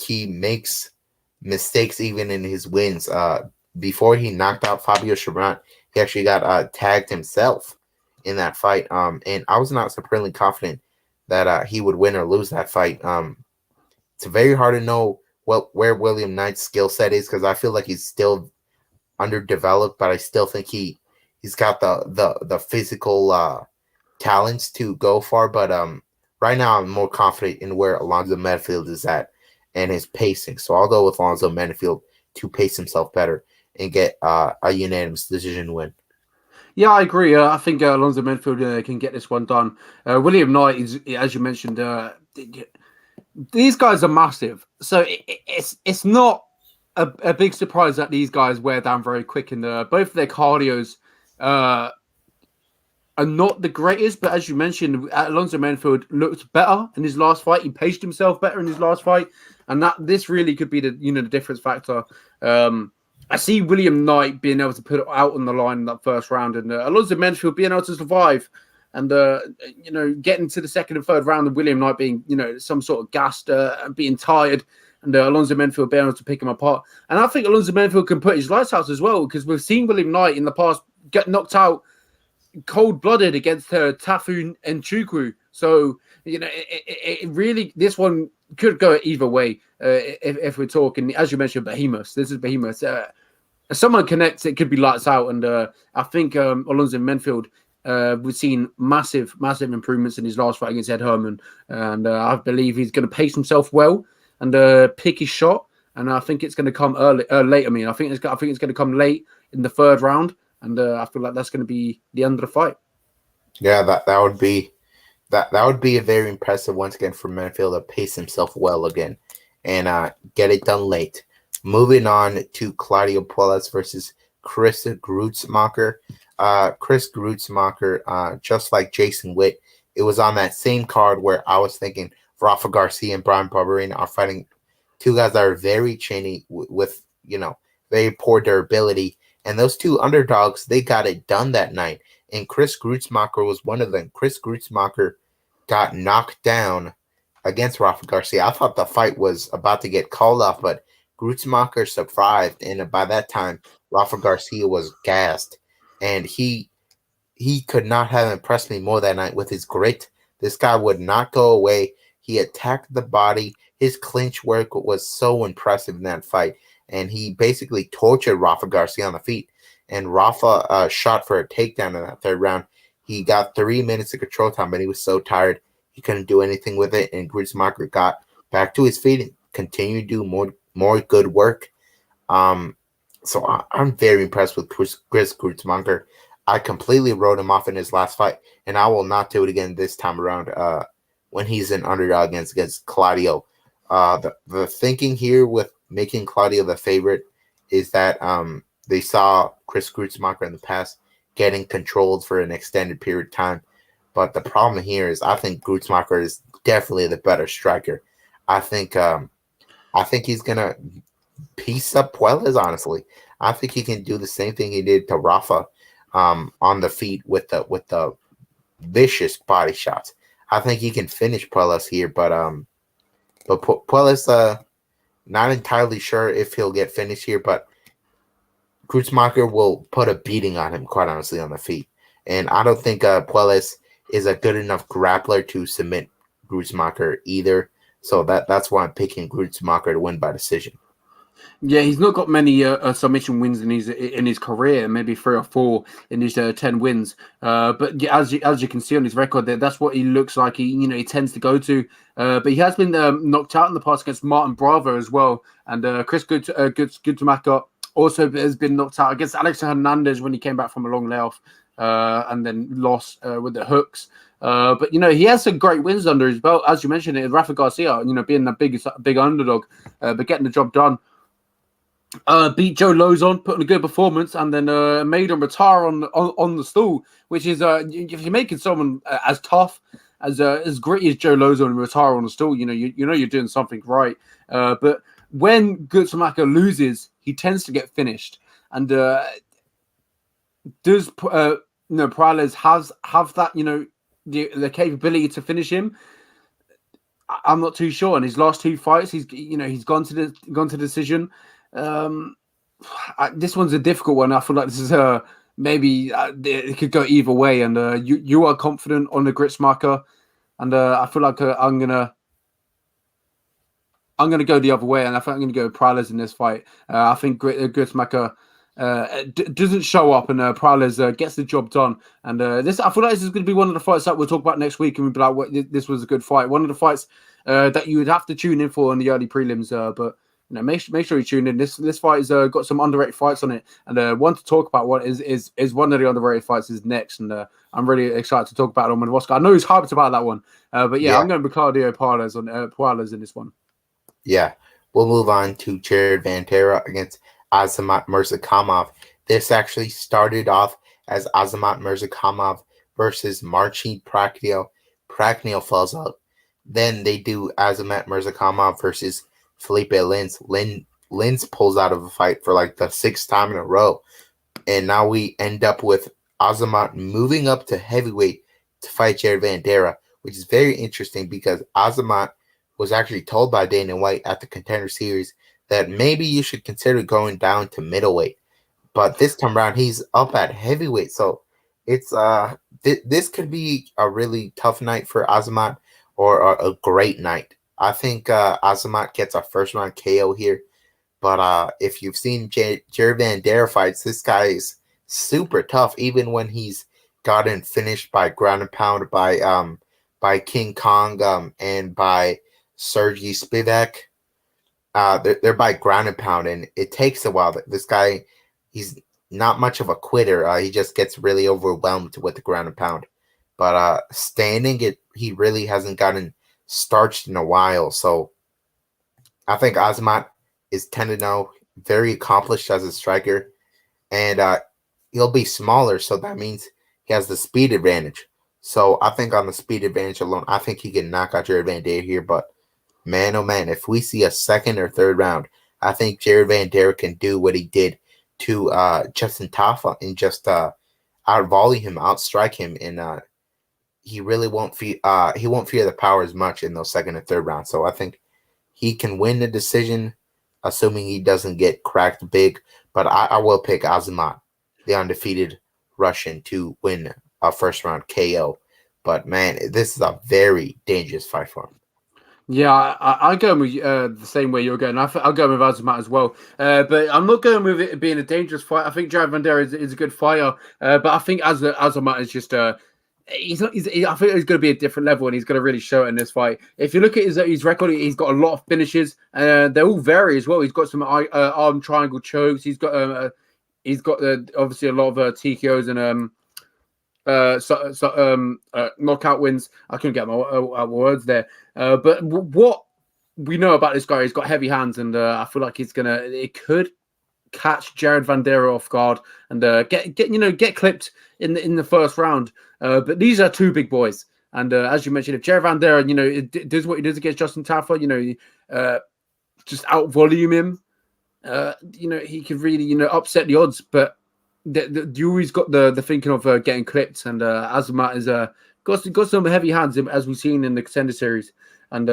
he makes mistakes even in his wins. Before he knocked out Fabio Cherant, he actually got tagged himself in that fight. And I was not supremely confident that he would win or lose that fight. It's very hard to know where William Knight's skill set is, because I feel like he's still underdeveloped, but I still think he's got the physical talents to go far. But right now I'm more confident in where Alonzo Manfield is at and his pacing. So I'll go with Alonzo Manfield to pace himself better and get a unanimous decision win. Yeah, I agree. I think Alonzo Manfield can get this one done. William Knight is, as you mentioned, these guys are massive, so it's not a big surprise that these guys wear down very quick, and both of their cardios are not the greatest. But as you mentioned, Alonzo Manfield looked better in his last fight. He paced himself better in his last fight, and that this really could be the difference factor. I see William Knight being able to put it out on the line in that first round, and Alonzo Manfield being able to survive. And getting to the second and third round, and William Knight being some sort of gassed and being tired, and Alonzo Manfield being able to pick him apart. And I think Alonzo Manfield can put his lights out as well, because we've seen William Knight in the past get knocked out cold-blooded against Tafu and Chukwu. So it really, this one could go either way. If we're talking, as you mentioned, Behemoth. This is Behemoth. If someone connects, it could be lights out. And I think Alonzo Manfield. We've seen massive improvements in his last fight against Ed Herman, and I believe he's going to pace himself well and pick his shot. And I think it's going to come late. I think it's going to come late in the third round, and I feel like that's going to be the end of the fight. Yeah, that would be a very impressive once again for Manfield to pace himself well again and get it done late. Moving on to Claudia Paulus versus Chris Grutzmacher. Chris Grutzmacher, just like Jason Witt, it was on that same card where I was thinking Rafa Garcia and Brian Barberena are fighting two guys that are very chinny with very poor durability, and those two underdogs, they got it done that night, and Chris Grutzmacher was one of them. Chris Grutzmacher got knocked down against Rafa Garcia. I thought the fight was about to get called off, but Grutzmacher survived, and by that time Rafa Garcia was gassed. And he could not have impressed me more that night with his grit. This guy would not go away. He attacked the body. His clinch work was so impressive in that fight. And he basically tortured Rafa Garcia on the feet. And Rafa shot for a takedown in that third round. He got 3 minutes of control time, but he was so tired he couldn't do anything with it. And Grutzmacher got back to his feet and continued to do more good work. So I'm very impressed with Chris Grutzmacher. I completely wrote him off in his last fight, and I will not do it again this time around when he's an underdog against Claudio. The thinking here with making Claudio the favorite is that they saw Chris Grutzmacher in the past getting controlled for an extended period of time. But the problem here is I think Grutzmacher is definitely the better striker. I think he's going to piece up Paulus, honestly. I think he can do the same thing he did to Rafa on the feet with the vicious body shots. I think he can finish Paulus here, but Paulus not entirely sure if he'll get finished here, but Grutzmacher will put a beating on him, quite honestly, on the feet. And I don't think Paulus is a good enough grappler to submit Grutzmacher either. So that's why I'm picking Grutzmacher to win by decision. Yeah, he's not got many submission wins in his career, maybe 3 or 4 in his 10 wins. But yeah, as you can see on his record, that's what he looks like. He tends to go to. But he has been knocked out in the past against Martin Bravo as well, and Chris Grutzmacher also has been knocked out against Alex Hernandez when he came back from a long layoff, and then lost with the hooks. But he has some great wins under his belt, as you mentioned. Rafa Garcia, being the big underdog, but getting the job done. Beat Joe Lozon, put in a good performance, and then made him retire on the stool. Which is, if you're making someone as tough, as gritty as Joe Lozon retire on the stool, you're doing something right. But when Grutzmacher loses, he tends to get finished. And does Paulus have that the capability to finish him? I'm not too sure. In his last 2 fights, he's gone to decision. This one's a difficult one. I feel like this is maybe it could go either way. And you are confident on the Grutzmacher, and I feel like I'm gonna go the other way, and I think I'm gonna go with Paulus in this fight. I think Grutzmacher doesn't show up, and Paulus gets the job done. And I feel like this is going to be one of the fights that we'll talk about next week, and we'll be like, this was a good fight. One of the fights that you would have to tune in for in the early prelims, but. Make sure you tune in. This fight has got some underrated fights on it, and one to talk about what is one of the underrated fights is next, and I'm really excited to talk about it on Madawaska. I know he's hyped about that one, but yeah, I'm going to be Claudio Paulus in this one. Yeah, we'll move on to Jared Vanderaa against Azamat Murzakamov. This actually started off as Azamat Murzakamov versus Marcin Prachnio. Prachnio falls out. Then they do Azamat Murzakamov versus Felipe Lins. Lins pulls out of a fight for like the sixth time in a row. And now we end up with Azamat moving up to heavyweight to fight Jared Vanderaa, which is very interesting because Azamat was actually told by Dana White at the Contender Series that maybe you should consider going down to middleweight. But this time around, he's up at heavyweight. So it's this could be a really tough night for Azamat or a great night. I think Azamat gets a first round KO here. But if you've seen Jared Vanderaa fights, this guy is super tough, even when he's gotten finished by ground and pound by King Kong and by Sergey Spivak. They're by ground and pound, and it takes a while. This guy, he's not much of a quitter. He just gets really overwhelmed with the ground and pound. But standing it, he really hasn't gotten starched in a while. So I think Azamat is 10-0, very accomplished as a striker, and he'll be smaller, so that means he has the speed advantage. So I think on the speed advantage alone, I think he can knock out Jared Vanderaa here. But man, oh man, if we see a second or third round, I think Jared Vanderaa can do what he did to Justin Tafa and just out-volley him, outstrike him, and he really won't fear the power as much in those second and third rounds. So I think he can win the decision, assuming he doesn't get cracked big. But I will pick Azamat, the undefeated Russian, to win a first round KO. But man, this is a very dangerous fight for him. Yeah, I go with the same way you're going. I'll go with Azamat as well. But I'm not going with it being a dangerous fight. I think Jared Vanderaa is a good fighter. But I think Azamat is just I think he's going to be a different level, and he's going to really show it in this fight. If you look at his record, he's got a lot of finishes, and they're all vary as well. He's got some arm triangle chokes. He's got obviously a lot of TKOs and knockout wins. I couldn't get my words there. But what we know about this guy, he's got heavy hands, and I feel like it could catch Jared Vanderaa off guard and get clipped in the first round. But these are two big boys, and as you mentioned, if Jared Vanderaa does what he does against Justin Tafa, just out volume him, he could really upset the odds. But you always got the thinking of getting clipped, and Azamat is got some heavy hands as we've seen in the Contender Series, and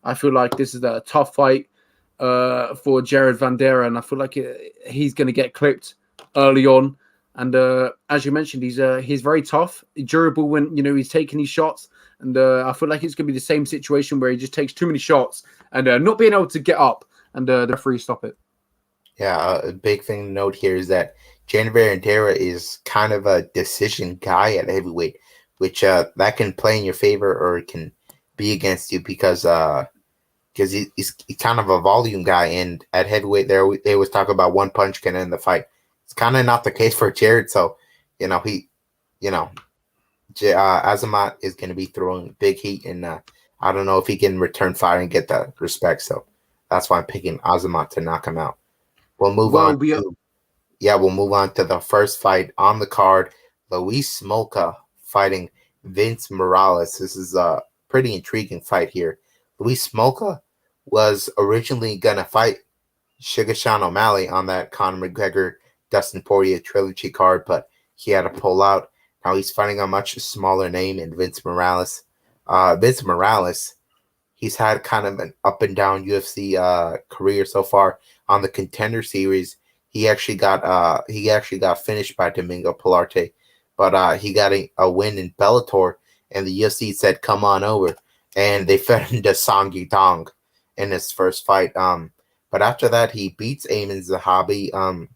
I feel like this is a tough fight for Jared Vanderaa, and I feel like he's going to get clipped early on. And as you mentioned, he's very tough, durable when he's taking his shots, and I feel like it's going to be the same situation where he just takes too many shots and not being able to get up, and the referee stop it. Yeah, a big thing to note here is that Jared Vanderaa is kind of a decision guy at heavyweight, which that can play in your favor or it can be against you because he's kind of a volume guy, and at heavyweight they always talk about one punch can end the fight. It's kind of not the case for Jared, so Azamat is going to be throwing big heat, and I don't know if he can return fire and get that respect. So that's why I'm picking Azamat to knock him out. We'll move on to the first fight on the card. Luis Smolca fighting Vince Morales. This is a pretty intriguing fight here. Luis Smolca was originally going to fight Sugar Sean O'Malley on that Conor McGregor Dustin Poirier trilogy card, but he had to pull out. Now he's fighting a much smaller name in Vince Morales. Vince Morales, he's had kind of an up and down UFC career so far. On the Contender Series, he actually got finished by Domingo Pilarte, but he got a win in Bellator, and the UFC said, "Come on over," and they fed him to Song Yudong in his first fight. But after that, he beats Ayman Zahabi.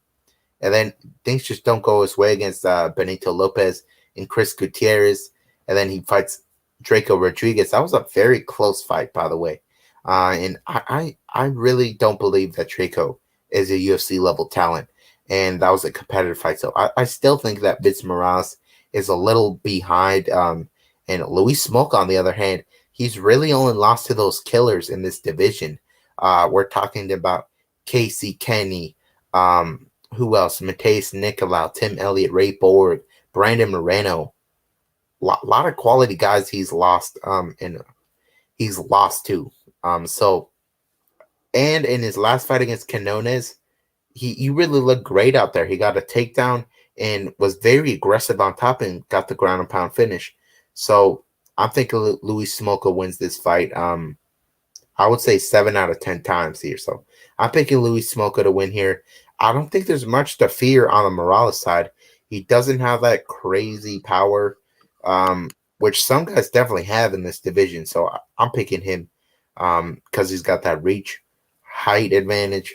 And then things just don't go his way against Benito Lopez and Chris Gutierrez. And then he fights Draco Rodriguez. That was a very close fight, by the way. And I really don't believe that Draco is a UFC level talent. And that was a competitive fight. So I still think that Vince Morales is a little behind. And Luis Smolca, on the other hand, he's really only lost to those killers in this division. We're talking about Casey Kenny. Who else? Mateus Nicolau, Tim Elliott, Ray Borg, Brandon Moreno. Lot of quality guys he's lost. And he's lost to. So, and in his last fight against Canones, he really looked great out there. He got a takedown and was very aggressive on top and got the ground and pound finish. So I'm thinking Luis Smolca wins this fight. I would say 7 out of 10 times here. So I'm picking Luis Smolca to win here. I don't think there's much to fear on the Morales side. He doesn't have that crazy power, which some guys definitely have in this division. So I'm picking him because he's got that reach, height advantage,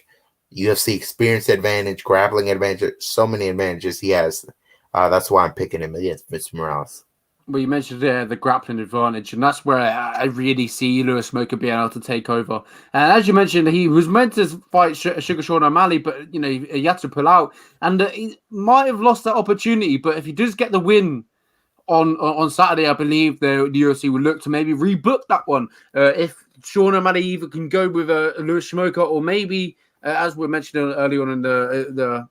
UFC experience advantage, grappling advantage, so many advantages he has. That's why I'm picking him against Mr. Morales. Well, you mentioned the grappling advantage, and that's where I really see Luis Smolca being able to take over. And as you mentioned, he was meant to fight Sugar Sean O'Malley, but he had to pull out, and he might have lost that opportunity. But if he does get the win on Saturday, I believe the UFC will look to maybe rebook that one. If Sean O'Malley either can go with Luis Smolca, or maybe as we mentioned early on in the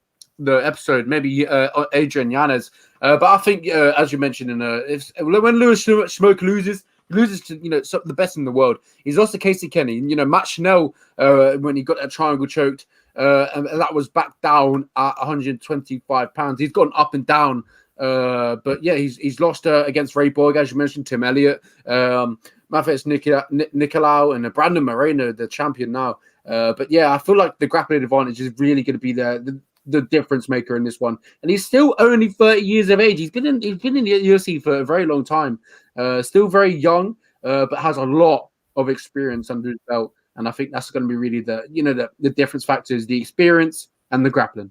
episode, maybe Adrian Yanez. But I think, as you mentioned, when Luis Smolca loses to the best in the world. He's lost to Casey Kenny. Matt Schnell when he got that triangle choked, and that was back down at 125 pounds. He's gone up and down. But yeah, he's lost against Ray Borg, as you mentioned, Tim Elliott, Mateus Nicolau, and Brandon Moreno, the champion now. But yeah, I feel like the grappling advantage is really going to be the difference maker in this one. And he's still only 30 years of age. He's been in the UFC for a very long time. Still very young, but has a lot of experience under his belt. And I think that's going to be really the difference factors, the experience and the grappling.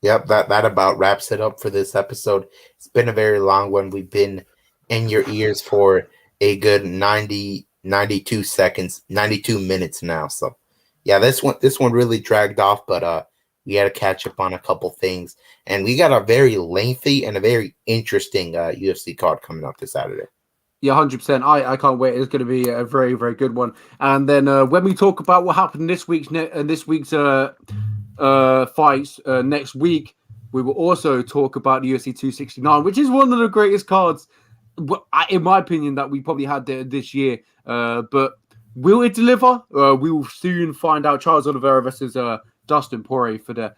Yep, that about wraps it up for this episode. It's been a very long one. We've been in your ears for a good 92 seconds, 92 minutes now. So yeah, this one really dragged off, but we had to catch up on a couple things, and we got a very lengthy and a very interesting UFC card coming up this Saturday. Yeah, 100%. I can't wait. It's going to be a very, very good one. And then when we talk about what happened this week's fights next week, we will also talk about the UFC 269, which is one of the greatest cards, in my opinion, that we probably had this year. But will it deliver? We will soon find out. Charles Oliveira versus Dustin Poirier for the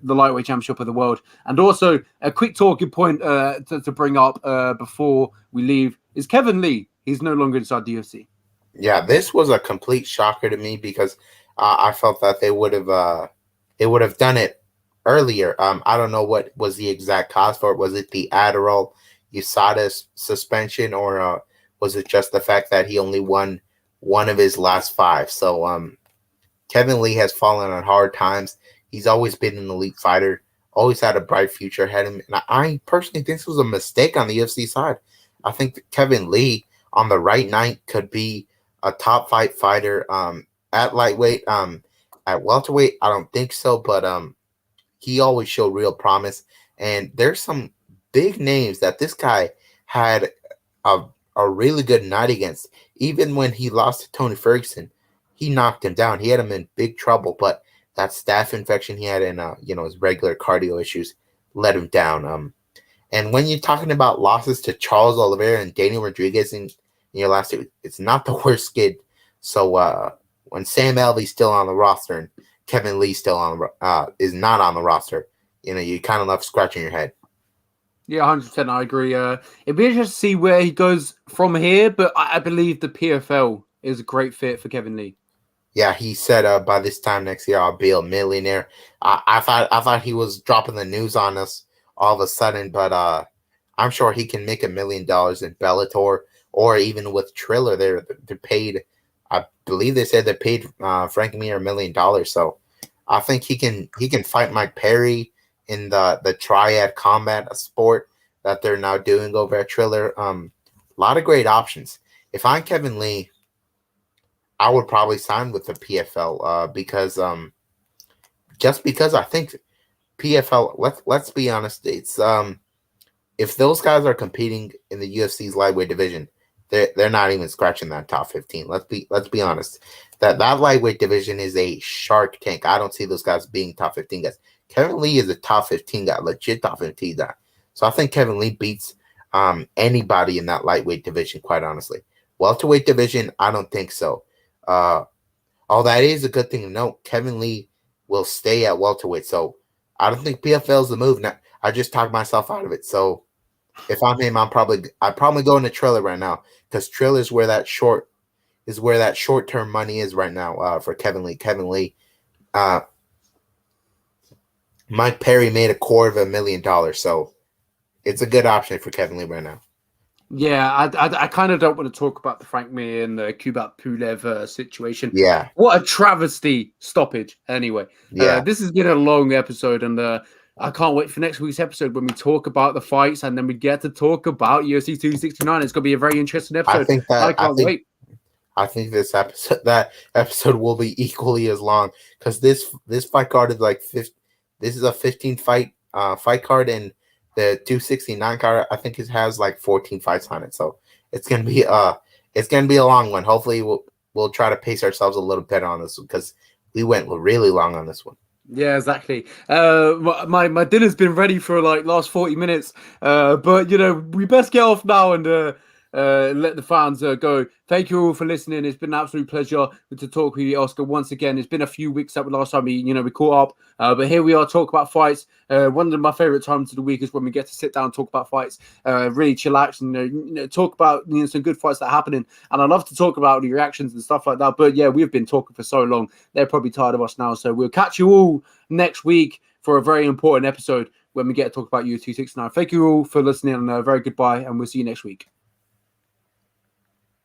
lightweight championship of the world. And also a quick talking point to bring up before we leave is Kevin Lee. He's no longer inside the UFC. Yeah, this was a complete shocker to me because I felt that they would have done it earlier. I don't know what was the exact cause for it. Was it the Adderall USADA suspension, or was it just the fact that he only won one of his last 5? So Kevin Lee has fallen on hard times. He's always been an elite fighter, always had a bright future ahead of him. And I personally think this was a mistake on the UFC side. I think that Kevin Lee, on the right night, could be a top 5 fighter at lightweight. At welterweight, I don't think so, but he always showed real promise. And there's some big names that this guy had a really good night against. Even when he lost to Tony Ferguson, he knocked him down. He had him in big trouble, but that staph infection he had and his regular cardio issues let him down. And when you're talking about losses to Charles Oliveira and Daniel Rodriguez in your last 2, it's not the worst skid. So when Sam Alvey's still on the roster and Kevin Lee still is not on the roster, you kind of left scratching your head. Yeah, 100%. I agree. It'd be interesting to see where he goes from here, but I believe the PFL is a great fit for Kevin Lee. Yeah, he said by this time next year I'll be a millionaire. I thought he was dropping the news on us all of a sudden, but I'm sure he can make $1 million in Bellator or even with Triller. They're paid. I believe they said they paid Frank Mir $1 million. So I think he can fight Mike Perry in the triad combat sport that they're now doing over at Triller. A lot of great options. If I'm Kevin Lee, I would probably sign with the PFL because I think PFL. Let's be honest. It's if those guys are competing in the UFC's lightweight division, they're not even scratching that top 15. Let's be honest. That lightweight division is a shark tank. I don't see those guys being top 15 guys. Kevin Lee is a top 15 guy, legit top 15 guy. So I think Kevin Lee beats anybody in that lightweight division, quite honestly. Welterweight division, I don't think so. That is a good thing to note. Kevin Lee will stay at welterweight, so I don't think PFL is the move. Now, I just talked myself out of it. So if I'm him, I'd probably go into Triller right now because Triller is where that short term money is right now for Kevin Lee. Kevin Lee, Mike Perry made $250,000, so it's a good option for Kevin Lee right now. Yeah, I kind of don't want to talk about the Frank Mir and the Kubat Pulev situation. Yeah. What a travesty stoppage. Anyway, yeah, this has been a long episode, and I can't wait for next week's episode when we talk about the fights, and then we get to talk about UFC 269. It's going to be a very interesting episode. I can't wait. I think this episode will be equally as long because this fight card is like this is a 15 fight card, and the 269 card I think it has like 14 fights on it. So it's gonna be a long one. Hopefully we'll try to pace ourselves a little better on this one because we went really long on this one. Yeah, exactly. My dinner's been ready for like last 40 minutes. But we best get off now and let the fans go. Thank you all for listening. It's been an absolute pleasure to talk with you, Oscar. Once again, it's been a few weeks that last time we caught up. But here we are, talk about fights. One of my favorite times of the week is when we get to sit down and talk about fights, really chillax and talk about some good fights that are happening. And I love to talk about the reactions and stuff like that. But yeah, we've been talking for so long. They're probably tired of us now. So we'll catch you all next week for a very important episode when we get to talk about UFC 269. Thank you all for listening and a very goodbye, and we'll see you next week.